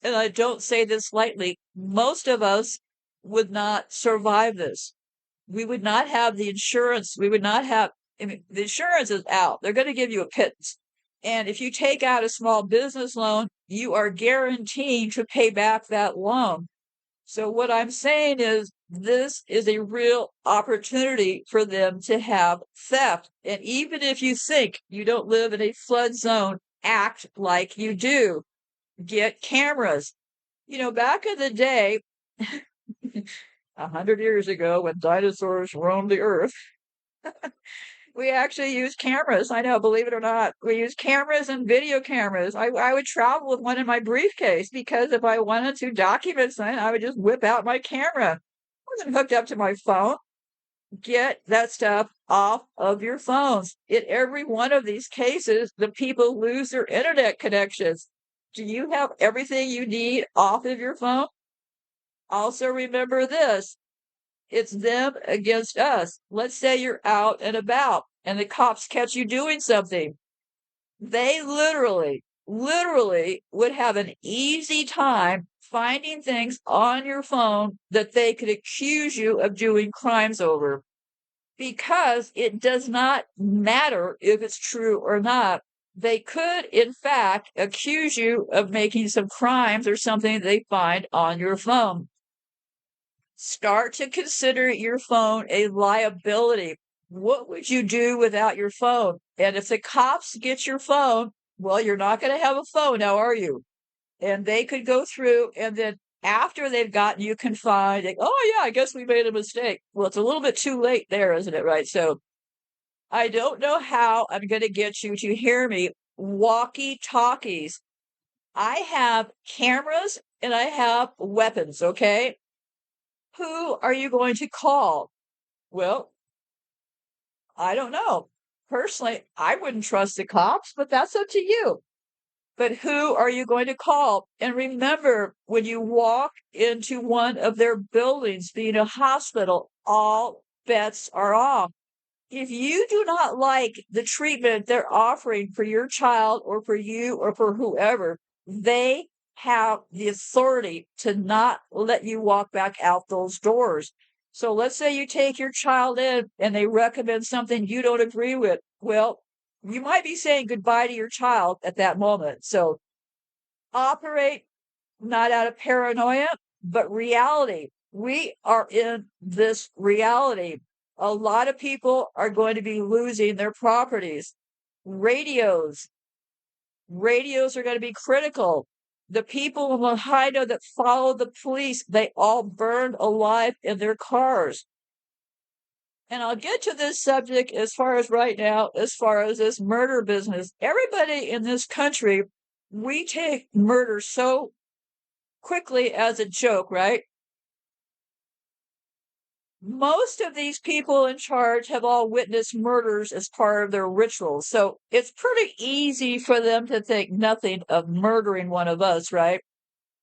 Speaker 1: and I don't say this lightly, most of us would not survive this. We would not have the insurance. We would not have, the insurance is out. They're going to give you a pittance. And if you take out a small business loan, you are guaranteed to pay back that loan. So what I'm saying is this is a real opportunity for them to have theft. And even if you think you don't live in a flood zone, act like you do. Get cameras. Back in the day, 100 years ago when dinosaurs roamed the earth, we actually used cameras. I know, believe it or not. We used cameras and video cameras. I would travel with one in my briefcase because if I wanted to document something, I would just whip out my camera. It wasn't hooked up to my phone. Get that stuff off of your phones. In every one of these cases, the people lose their internet connections. Do you have everything you need off of your phone? Also remember this. It's them against us. Let's say you're out and about and the cops catch you doing something. They literally would have an easy time finding things on your phone that they could accuse you of doing crimes over, because it does not matter if it's true or not. They could, in fact, accuse you of making some crimes or something they find on your phone. Start to consider your phone a liability. What would you do without your phone? And if the cops get your phone, well, you're not going to have a phone now, are you? And they could go through, and then after they've gotten you confined, oh yeah, I guess we made a mistake. Well, it's a little bit too late there, isn't it? Right. So I don't know how I'm going to get you to hear me. Walkie talkies. I have cameras and I have weapons. Okay. Who are you going to call? Well, I don't know. Personally, I wouldn't trust the cops, but that's up to you. But who are you going to call? And remember, when you walk into one of their buildings, being a hospital, all bets are off. If you do not like the treatment they're offering for your child or for you or for whoever, they have the authority to not let you walk back out those doors. So let's say you take your child in and they recommend something you don't agree with. Well, you might be saying goodbye to your child at that moment. So operate not out of paranoia, but reality. We are in this reality. A lot of people are going to be losing their properties. Radios. Radios are going to be critical. The people in Lahaina that follow the police, they all burned alive in their cars. And I'll get to this subject as far as right now, as far as this murder business. Everybody in this country, we take murder so quickly as a joke, right? Most of these people in charge have all witnessed murders as part of their rituals. So it's pretty easy for them to think nothing of murdering one of us, right?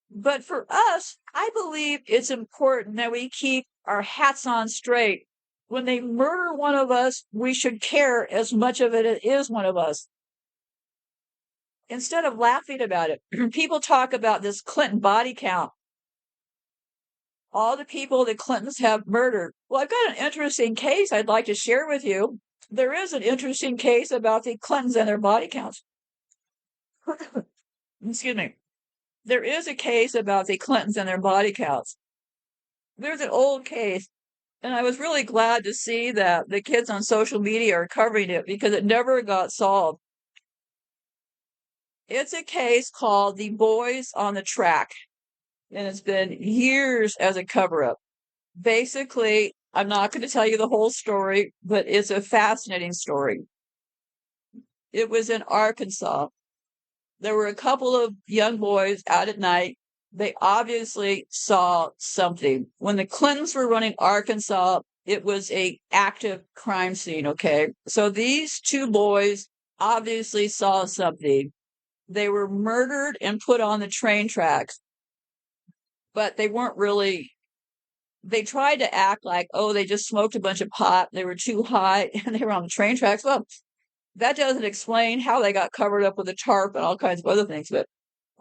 Speaker 1: But for us, I believe it's important that we keep our hats on straight. When they murder one of us, we should care as much of it as one of us. Instead of laughing about it, people talk about this Clinton body count. All the people the Clintons have murdered. Well, I've got an interesting case I'd like to share with you. There is an interesting case about the Clintons and their body counts. Excuse me. There is a case about the Clintons and their body counts. There's an old case, and I was really glad to see that the kids on social media are covering it because it never got solved. It's a case called The Boys on the Track, and it's been years as a cover-up. Basically, I'm not going to tell you the whole story, but it's a fascinating story. It was in Arkansas. There were a couple of young boys out at night. They obviously saw something. When the Clintons were running Arkansas, it was a active crime scene, okay? So these two boys obviously saw something. They were murdered and put on the train tracks, but they weren't really. They tried to act like, oh, they just smoked a bunch of pot, they were too high, and they were on the train tracks. Well, that doesn't explain how they got covered up with a tarp and all kinds of other things. But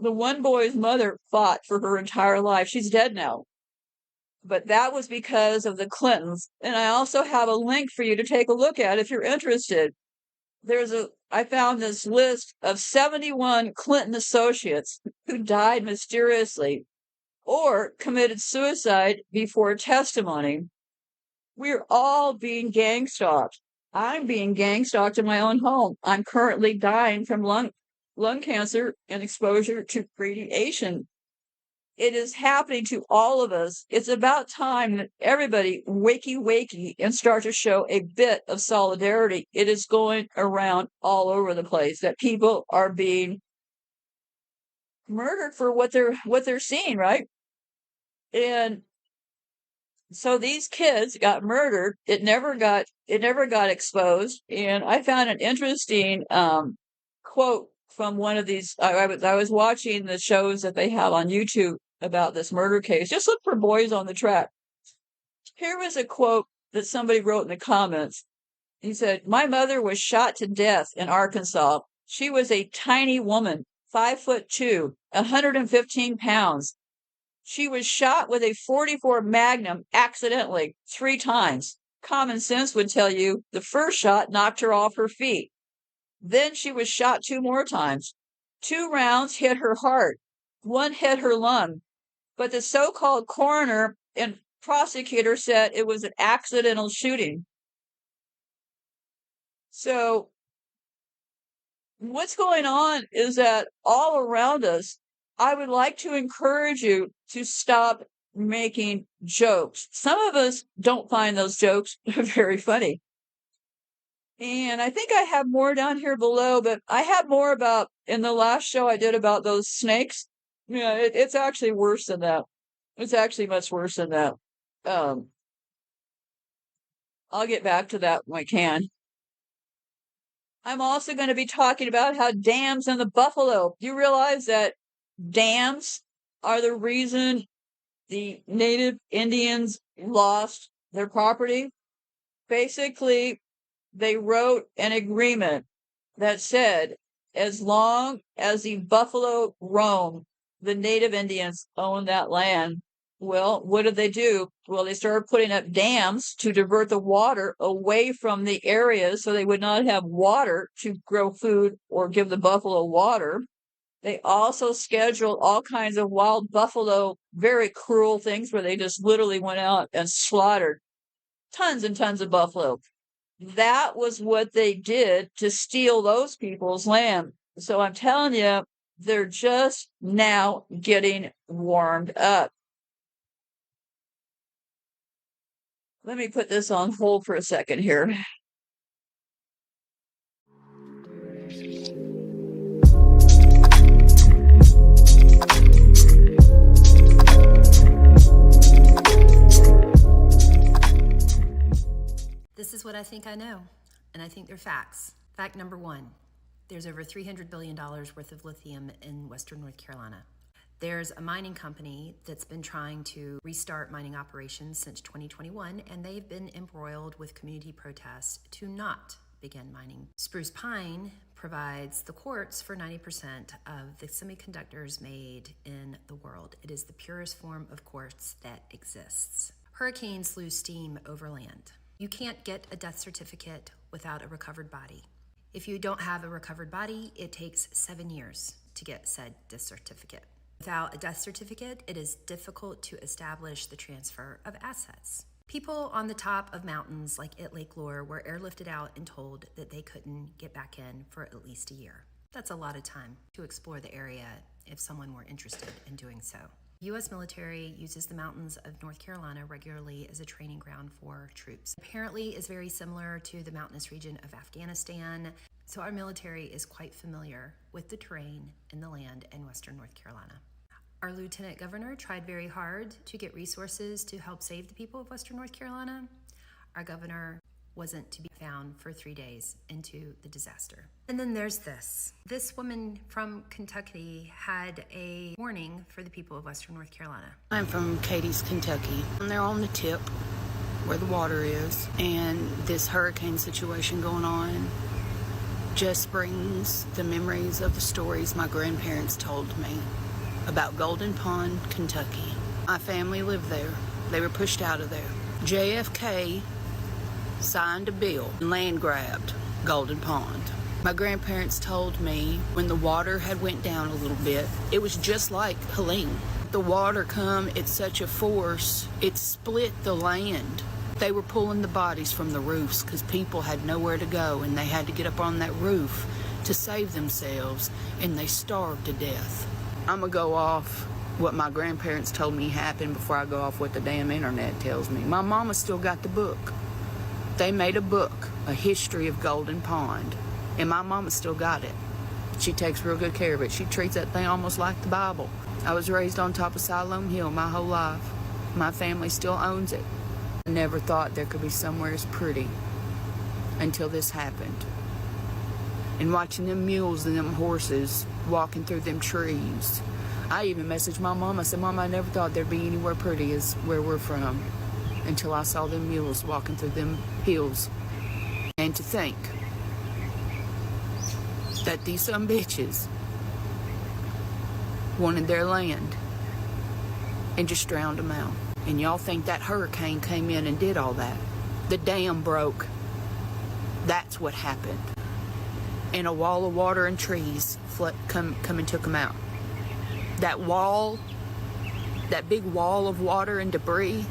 Speaker 1: the one boy's mother fought for her entire life. She's dead now. But that was because of the Clintons. And I also have a link for you to take a look at if you're interested. I found this list of 71 Clinton associates who died mysteriously or committed suicide before testimony. We're all being gang stalked. I'm being gang stalked in my own home. I'm currently dying from lung cancer and exposure to radiation. It is happening to all of us. It's about time that everybody wakey and start to show a bit of solidarity. It is going around all over the place that people are being murdered for what they're seeing, right? And so these kids got murdered. It never got exposed. And I found an interesting quote from one of these. I was watching the shows that they have on YouTube about this murder case. Just look for Boys on the Track. Here was a quote that somebody wrote in the comments. He said, "My mother was shot to death in Arkansas. She was a tiny woman, 5'2", 115 pounds. She was shot with a .44 Magnum accidentally 3 times. Common sense would tell you the first shot knocked her off her feet. Then she was shot 2 more times. 2 rounds hit her heart. 1 hit her lung. But the so-called coroner and prosecutor said it was an accidental shooting. So what's going on is that all around us, I would like to encourage you to stop making jokes. Some of us don't find those jokes very funny. And I think I have more down here below, but I have more about in the last show I did about those snakes. Yeah, it's actually worse than that. It's actually much worse than that. Um, I'll get back to that when I can. I'm also going to be talking about how dams and the buffalo. Do you realize that dams are the reason the native Indians lost their property? Basically, they wrote an agreement that said as long as the buffalo roam, the native Indians own that land. Well, what did they do? Well, they started putting up dams to divert the water away from the areas so they would not have water to grow food or give the buffalo water. They also scheduled all kinds of wild buffalo, very cruel things where they just literally went out and slaughtered tons and tons of buffalo. That was what they did to steal those people's land. So I'm telling you, they're just now getting warmed up. Let me put this on hold for a second here.
Speaker 2: This is what I think I know, and I think they're facts. Fact number one, there's over $300 billion worth of lithium in Western North Carolina. There's a mining company that's been trying to restart mining operations since 2021, and they've been embroiled with community protests to not begin mining. Spruce pine provides the quartz for 90% of the semiconductors made in the world. It is the purest form of quartz that exists. Hurricanes lose steam over land. You can't get a death certificate without a recovered body. If you don't have a recovered body, it takes 7 years to get said death certificate. Without a death certificate, it is difficult to establish the transfer of assets. People on the top of mountains like at Lake Lure were airlifted out and told that they couldn't get back in for at least a year. That's a lot of time to explore the area if someone were interested in doing so. The U.S. military uses the mountains of North Carolina regularly as a training ground for troops. Apparently is very similar to the mountainous region of Afghanistan, so our military is quite familiar with the terrain and the land in Western North Carolina. Our lieutenant governor tried very hard to get resources to help save the people of Western North Carolina. Our governor wasn't to be found for 3 days into the disaster. And then there's this. This woman from Kentucky had a warning for the people of Western North Carolina.
Speaker 3: I'm from Cadiz, Kentucky. And they're on the tip where the water is, and this hurricane situation going on just brings the memories of the stories my grandparents told me about Golden Pond, Kentucky. My family lived there. They were pushed out of there. JFK signed a bill and land grabbed Golden Pond. My grandparents told me when the water had went down a little bit, it was just like Helene. The water come at such a force, it split the land. They were pulling the bodies from the roofs because people had nowhere to go, and they had to get up on that roof to save themselves, and they starved to death. I'm gonna go off what my grandparents told me happened before I go off what the damn internet tells me. My mama still got the book. They made a book, A History of Golden Pond, and my mama still got it. She takes real good care of it. She treats that thing almost like the Bible. I was raised on top of Siloam Hill my whole life. My family still owns it. I never thought there could be somewhere as pretty until this happened. And watching them mules and them horses walking through them trees. I even messaged my mom. I said, Mom, I never thought there'd be anywhere pretty as where we're from until I saw them mules walking through them hills. And to think that these some bitches wanted their land and just drowned them out. And y'all think that hurricane came in and did all that. The dam broke. That's what happened. And a wall of water and trees come and took them out. That wall, that big wall of water and debris,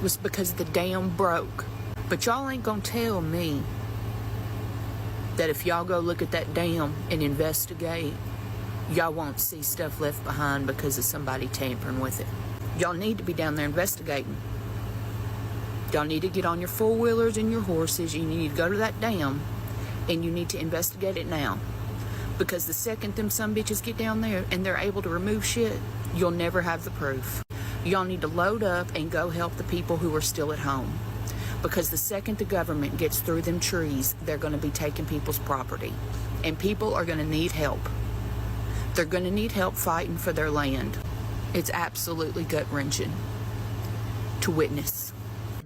Speaker 3: was because the dam broke. But y'all ain't gonna tell me that if y'all go look at that dam and investigate, y'all won't see stuff left behind because of somebody tampering with it. Y'all need to be down there investigating. Y'all need to get on your four-wheelers and your horses. You need to go to that dam, and you need to investigate it now. Because the second them some bitches get down there and they're able to remove shit, you'll never have the proof. Y'all need to load up and go help the people who are still at home. Because the second the government gets through them trees, they're going to be taking people's property. And people are going to need help. They're going to need help fighting for their land. It's absolutely gut-wrenching to witness.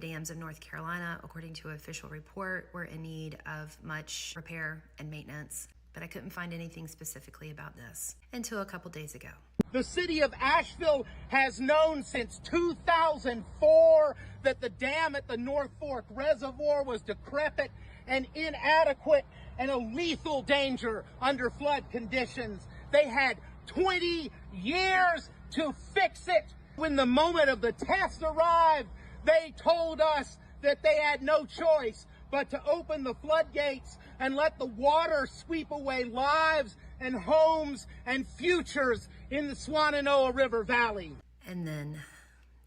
Speaker 2: The dams of North Carolina, according to an official report, were in need of much repair and maintenance, but I couldn't find anything specifically about this until a couple days ago.
Speaker 4: The city of Asheville has known since 2004 that the dam at the North Fork Reservoir was decrepit and inadequate and a lethal danger under flood conditions. They had 20 years to fix it. When the moment of the test arrived, they told us that they had no choice but to open the floodgates and let the water sweep away lives and homes and futures in the Shenandoah River Valley.
Speaker 2: And then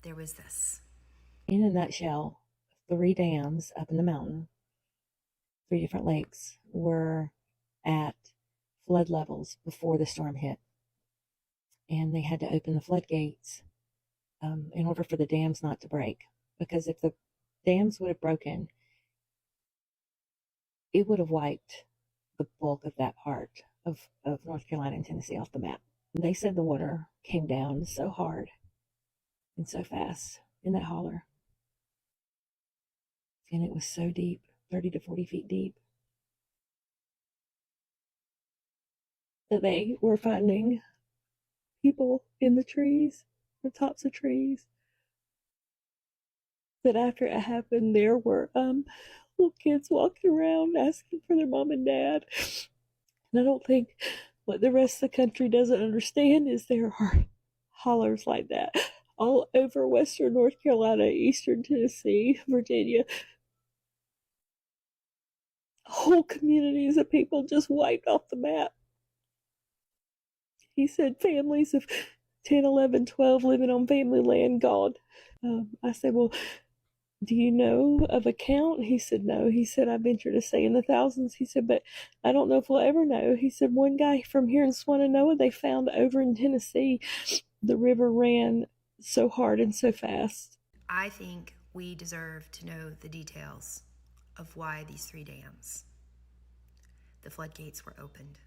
Speaker 2: there was this.
Speaker 5: In a nutshell, 3 dams up in the mountain, 3 different lakes, were at flood levels before the storm hit. And they had to open the floodgates in order for the dams not to break. Because if the dams would have broken, it would have wiped the bulk of that part of North Carolina and Tennessee off the map. They said the water came down so hard and so fast in that holler. And it was so deep, 30 to 40 feet deep, that they were finding people in the trees, the tops of trees. That after it happened, there were little kids walking around asking for their mom and dad. And I don't think what the rest of the country doesn't understand is there are hollers like that all over western North Carolina, eastern Tennessee, Virginia. Whole communities of people just wiped off the map. He said families of 10, 11, 12 living on family land gone. I said, well, do you know of a count? He said, no. He said, I venture to say in the thousands. He said, but I don't know if we'll ever know. He said, one guy from here in Shenandoah, they found over in Tennessee, the river ran so hard and so fast.
Speaker 2: I think we deserve to know the details of why these 3 dams, the floodgates, were opened.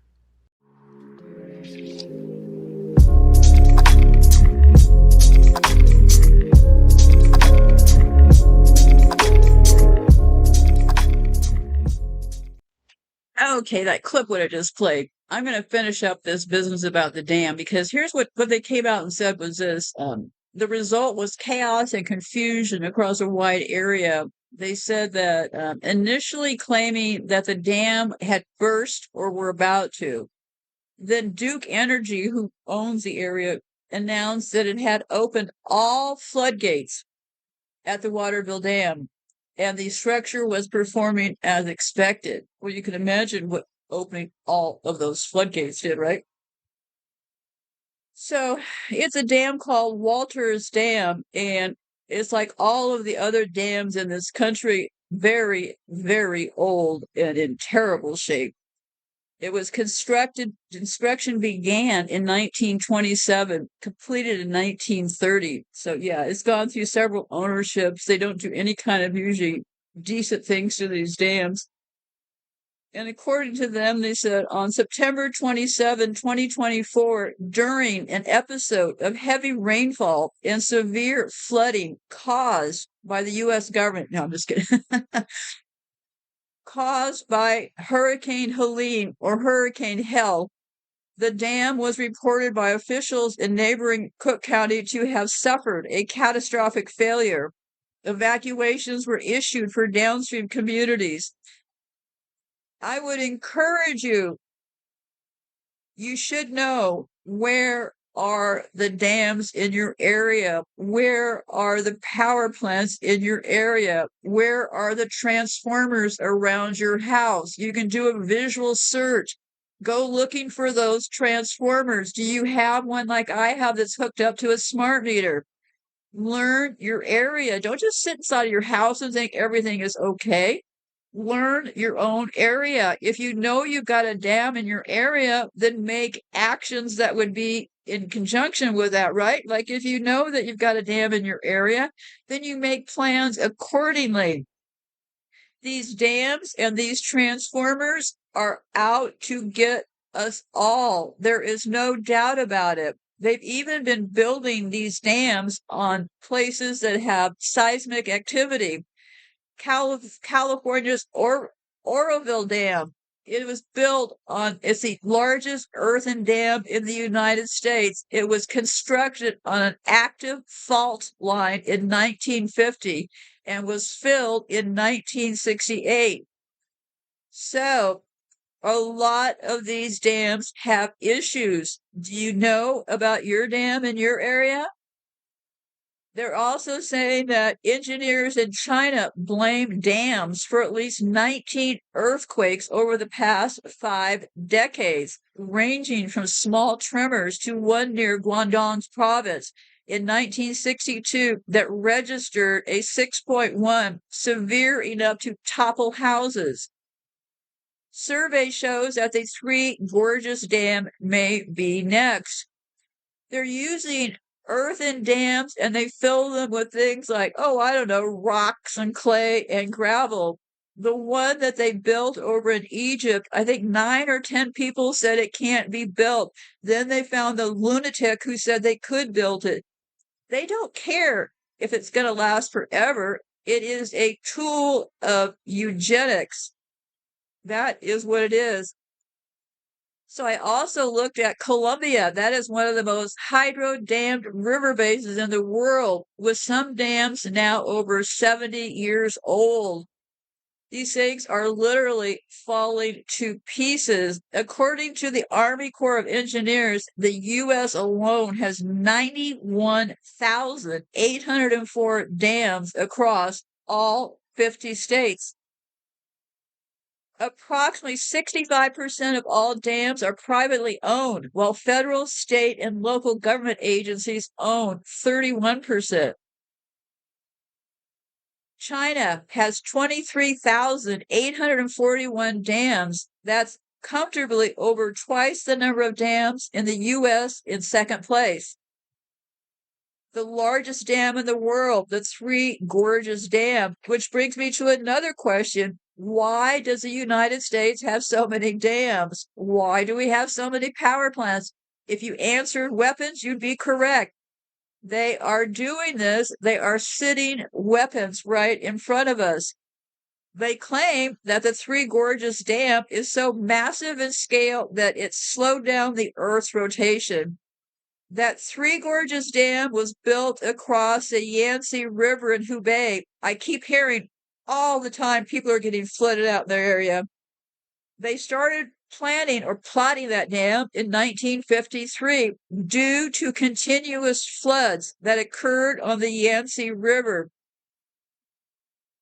Speaker 1: Okay, that clip would have just played. I'm going to finish up this business about the dam because here's what they came out and said was this. The result was chaos and confusion across a wide area. They said that initially claiming that the dam had burst or were about to. Then Duke Energy, who owns the area, announced that it had opened all floodgates at the Waterville Dam, and the structure was performing as expected. Well, you can imagine what opening all of those floodgates did, right? So it's a dam called Walters Dam, and it's like all of the other dams in this country, very, very old and in terrible shape. It was construction began in 1927, completed in 1930. So yeah, it's gone through several ownerships. They don't do any kind of usually decent things to these dams. And according to them, they said on September 27, 2024, during an episode of heavy rainfall and severe flooding caused by the U.S. government. No, I'm just kidding. Caused by Hurricane Helene or Hurricane Hell, the dam was reported by officials in neighboring Cook County to have suffered a catastrophic failure. Evacuations were issued for downstream communities. I would encourage you, you should know where are the dams in your area? Where are the power plants in your area? Where are the transformers around your house? You can do a visual search. Go looking for those transformers. Do you have one like I have that's hooked up to a smart meter? Learn your area. Don't just sit inside of your house and think everything is okay. Learn your own area. If you know you've got a dam in your area, then make actions that would be in conjunction with that, right? Like if you know that you've got a dam in your area, then you make plans accordingly. These dams and these transformers are out to get us all. There is no doubt about it. They've even been building these dams on places that have seismic activity. California's Oroville Dam. It was built on, it's the largest earthen dam in the United States. It was constructed on an active fault line in 1950 and was filled in 1968. So, a lot of these dams have issues. Do you know about your dam in your area? They're also saying that engineers in China blame dams for at least 19 earthquakes over the past 5 decades, ranging from small tremors to one near Guangdong province in 1962 that registered a 6.1, severe enough to topple houses. Survey shows that the Three Gorges Dam may be next. They're using earthen dams and they fill them with things like, oh, I don't know, rocks and clay and gravel. The one that they built over in Egypt, I think 9 or 10 people said it can't be built. Then they found the lunatic who said they could build it. They don't care if it's going to last forever. It is a tool of eugenics. That is what it is. So I also looked at Colombia. That is one of the most hydro-dammed river basins in the world, with some dams now over 70 years old. These things are literally falling to pieces. According to the Army Corps of Engineers, the U.S. alone has 91,804 dams across all 50 states. Approximately 65% of all dams are privately owned, while federal, state, and local government agencies own 31%. China has 23,841 dams. That's comfortably over twice the number of dams in the U.S. in second place. The largest dam in the world, the Three Gorges Dam, which brings me to another question. Why does the United States have so many dams? Why do we have so many power plants? If you answered weapons, you'd be correct. They are doing this. They are sitting weapons right in front of us. They claim that the Three Gorges Dam is so massive in scale that it slowed down the Earth's rotation. That Three Gorges Dam was built across the Yangtze River in Hubei. I keep hearing all the time people are getting flooded out in their area. They started planning or plotting that dam in 1953 due to continuous floods that occurred on the Yangtze River.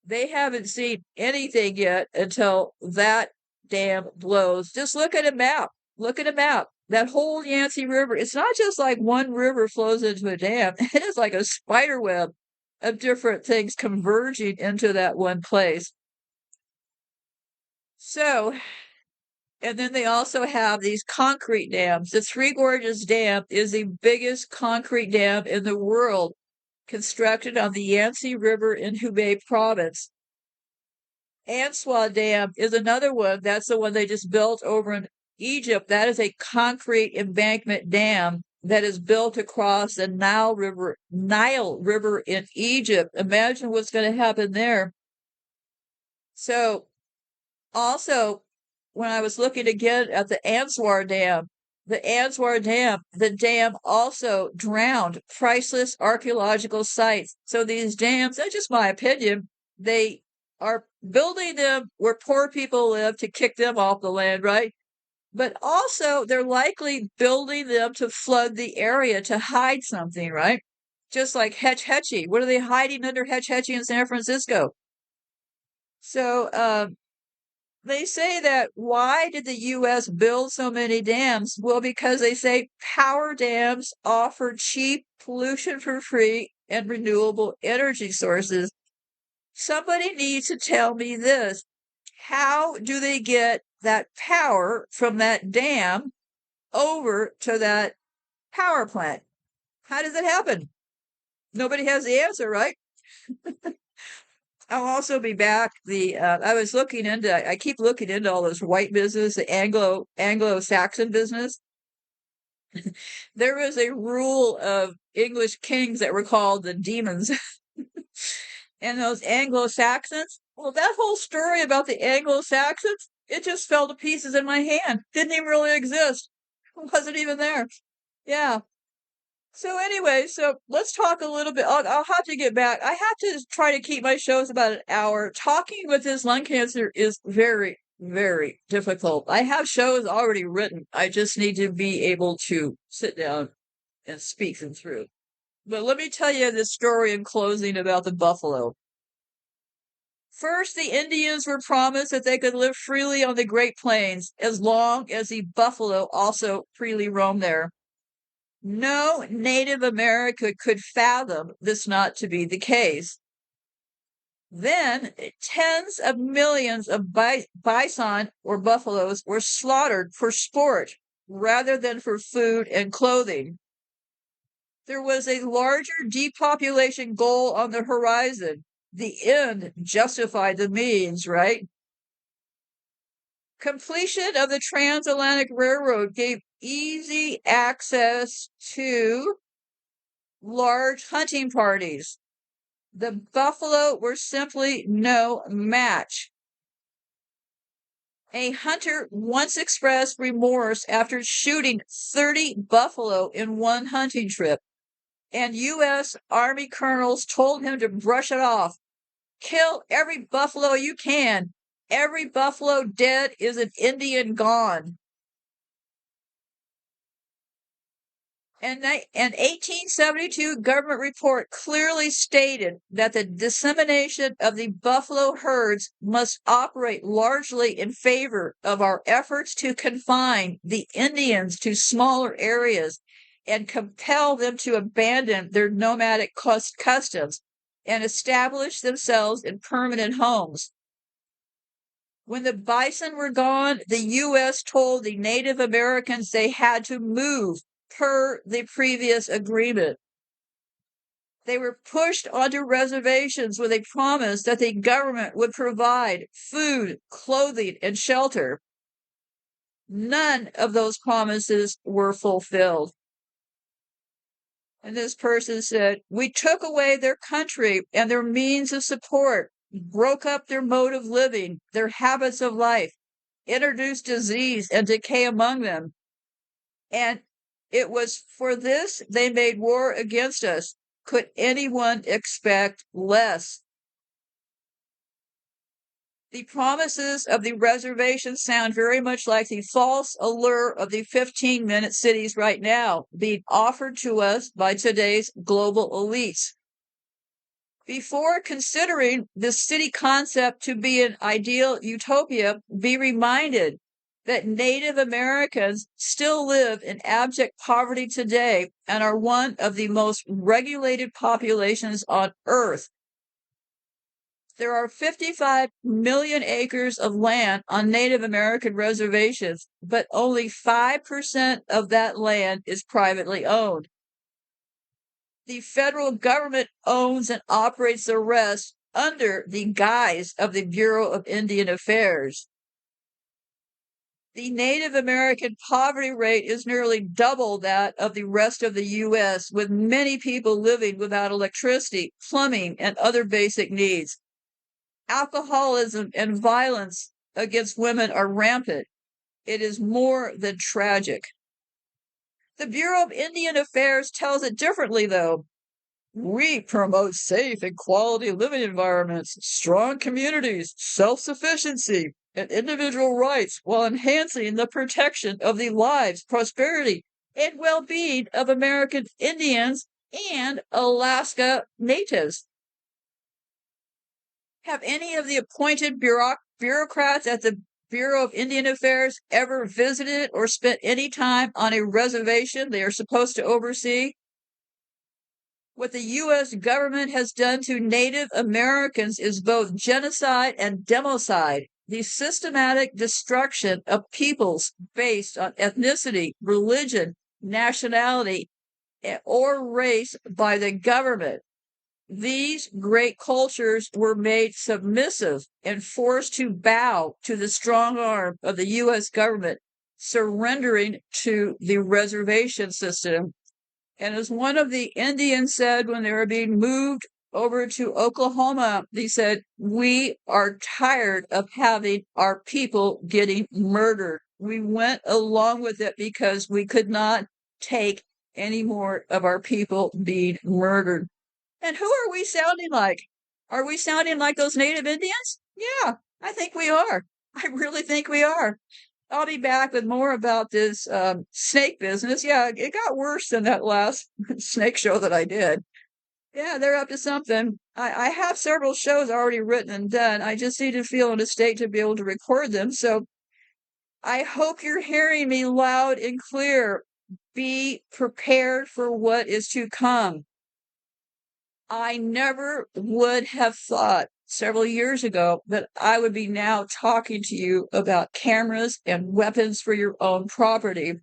Speaker 1: They haven't seen anything yet until that dam blows. Just look at a map. Look at a map. That whole Yangtze River, it's not just like one river flows into a dam. It is like a spider web of different things converging into that one place. So, and then they also have these concrete dams. The Three Gorges Dam is the biggest concrete dam in the world, constructed on the Yangtze River in Hubei province. Answa Dam is another one. That's the one they just built over in Egypt. That is a concrete embankment dam that is built across the Nile River in Egypt. Imagine what's going to happen there. So, also, when I was looking again at the Answar Dam, the dam also drowned priceless archaeological sites. So these dams, that's just my opinion, they are building them where poor people live to kick them off the land, right? But also, they're likely building them to flood the area to hide something, right? Just like Hetch Hetchy. What are they hiding under Hetch Hetchy in San Francisco? So they say that why did the U.S. build so many dams? Well, because they say power dams offer cheap, pollution for free, and renewable energy sources. Somebody needs to tell me this. How do they get that power from that dam over to that power plant? How does it happen? Nobody has the answer, right? I'll also be back. I keep looking into all this white business, the Anglo-Saxon business. There was a rule of English kings that were called the demons. And those Anglo-Saxons, well, that whole story about the Anglo-Saxons, it just fell to pieces in my hand. Didn't even really exist. It wasn't even there. Yeah. So anyway, let's talk a little bit. I'll have to get back. I have to try to keep my shows about an hour. Talking with this lung cancer is very, very difficult. I have shows already written. I just need to be able to sit down and speak them through. But let me tell you this story in closing about the buffalo. First, the Indians were promised that they could live freely on the Great Plains as long as the buffalo also freely roamed there. No Native American could fathom this not to be the case. Then, tens of millions of bison or buffaloes were slaughtered for sport rather than for food and clothing. There was a larger depopulation goal on the horizon. The end justified the means, right? Completion of the Transatlantic Railroad gave easy access to large hunting parties. The buffalo were simply no match. A hunter once expressed remorse after shooting 30 buffalo in one hunting trip, and U.S. Army colonels told him to brush it off. Kill every buffalo you can. Every buffalo dead is an Indian gone. An 1872 government report clearly stated that the dissemination of the buffalo herds must operate largely in favor of our efforts to confine the Indians to smaller areas and compel them to abandon their nomadic customs and establish themselves in permanent homes. When the bison were gone, the U.S. told the Native Americans they had to move per the previous agreement. They were pushed onto reservations with a promise that the government would provide food, clothing, and shelter. None of those promises were fulfilled. And this person said, we took away their country and their means of support, broke up their mode of living, their habits of life, introduced disease and decay among them. And it was for this they made war against us. Could anyone expect less? The promises of the reservation sound very much like the false allure of the 15-minute cities right now being offered to us by today's global elites. Before considering the city concept to be an ideal utopia, be reminded that Native Americans still live in abject poverty today and are one of the most regulated populations on Earth. There are 55 million acres of land on Native American reservations, but only 5% of that land is privately owned. The federal government owns and operates the rest under the guise of the Bureau of Indian Affairs. The Native American poverty rate is nearly double that of the rest of the U.S., with many people living without electricity, plumbing, and other basic needs. Alcoholism and violence against women are rampant. It is more than tragic. The Bureau of Indian Affairs tells it differently, though. We promote safe and quality living environments, strong communities, self-sufficiency, and individual rights while enhancing the protection of the lives, prosperity, and well-being of American Indians and Alaska Natives. Have any of the appointed bureaucrats at the Bureau of Indian Affairs ever visited or spent any time on a reservation they are supposed to oversee? What the U.S. government has done to Native Americans is both genocide and democide, the systematic destruction of peoples based on ethnicity, religion, nationality, or race by the government. These great cultures were made submissive and forced to bow to the strong arm of the U.S. government, surrendering to the reservation system. And as one of the Indians said when they were being moved over to Oklahoma, he said, "We are tired of having our people getting murdered. We went along with it because we could not take any more of our people being murdered." And who are we sounding like? Are we sounding like those Native Indians? Yeah, I think we are. I really think we are. I'll be back with more about this snake business. Yeah, it got worse than that last snake show that I did. Yeah, they're up to something. I have several shows already written and done. I just need to feel in a state to be able to record them. So I hope you're hearing me loud and clear. Be prepared for what is to come. I never would have thought several years ago that I would be now talking to you about cameras and weapons for your own property.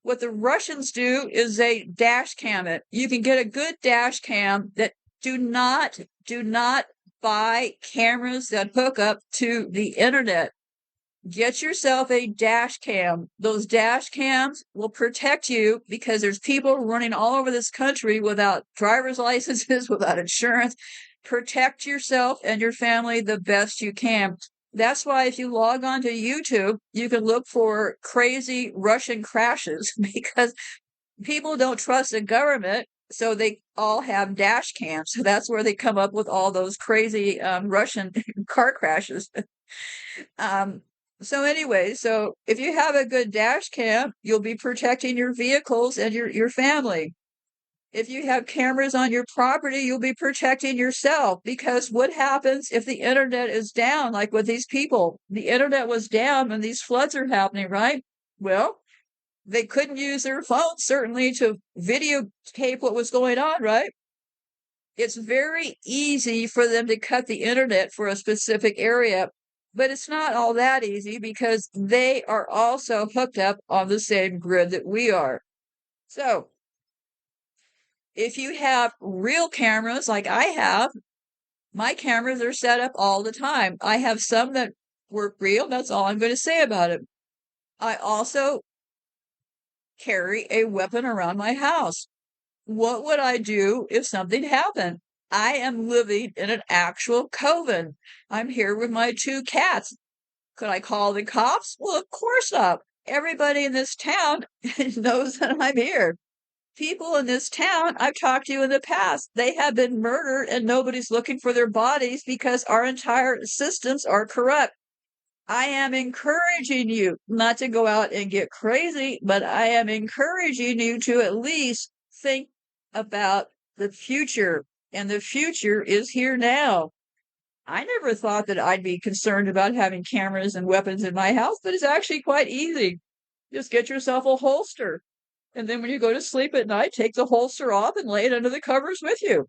Speaker 1: What the Russians do is they dash cam it. You can get a good dash cam that do not buy cameras that hook up to the internet. Get yourself a dash cam. Those dash cams will protect you because there's people running all over this country without driver's licenses, without insurance. Protect yourself and your family the best you can. That's why if you log on to YouTube, you can look for crazy Russian crashes because people don't trust the government. So they all have dash cams. So that's where they come up with all those crazy Russian car crashes. So anyway, so if you have a good dash cam, you'll be protecting your vehicles and your family. If you have cameras on your property, you'll be protecting yourself because what happens if the internet is down, like with these people? The internet was down when these floods are happening, right? Well, they couldn't use their phones, certainly, to videotape what was going on, right? It's very easy for them to cut the internet for a specific area. But it's not all that easy because they are also hooked up on the same grid that we are. So if you have real cameras like I have, my cameras are set up all the time. I have some that work real. That's all I'm going to say about it. I also carry a weapon around my house. What would I do if something happened? I am living in an actual coven. I'm here with my 2 cats. Could I call the cops? Well, of course not. Everybody in this town knows that I'm here. People in this town, I've talked to you in the past, they have been murdered and nobody's looking for their bodies because our entire systems are corrupt. I am encouraging you not to go out and get crazy, but I am encouraging you to at least think about the future. And the future is here now. I never thought that I'd be concerned about having cameras and weapons in my house, but it's actually quite easy. Just get yourself a holster. And then when you go to sleep at night, take the holster off and lay it under the covers with you.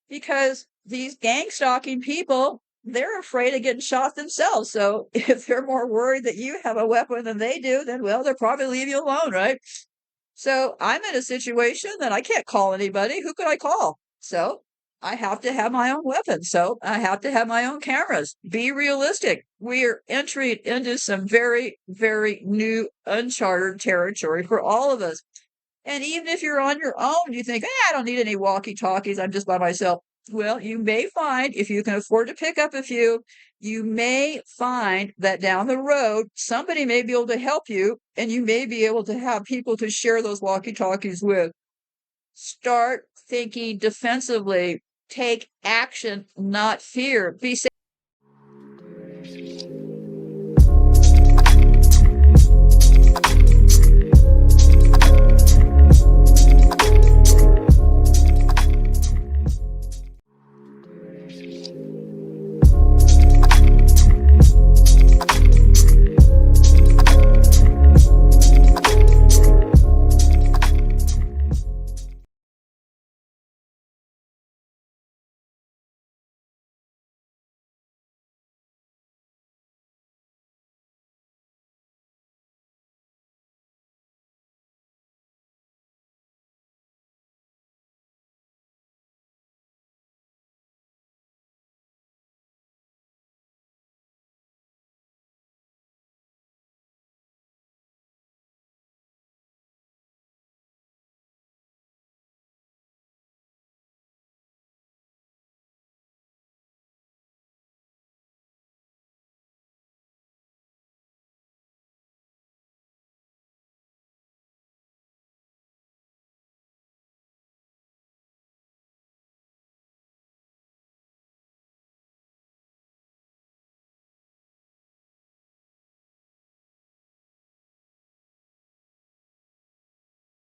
Speaker 1: Because these gang stalking people, they're afraid of getting shot themselves. So if they're more worried that you have a weapon than they do, then, well, they'll probably leave you alone, right? So I'm in a situation that I can't call anybody. Who could I call? So I have to have my own weapons. So I have to have my own cameras. Be realistic. We are entering into some very, very new uncharted territory for all of us. And even if you're on your own, you think, I don't need any walkie-talkies. I'm just by myself. Well, you may find, if you can afford to pick up a few, you may find that down the road, somebody may be able to help you, and you may be able to have people to share those walkie-talkies with. Start thinking defensively. Take action, not fear. Be safe.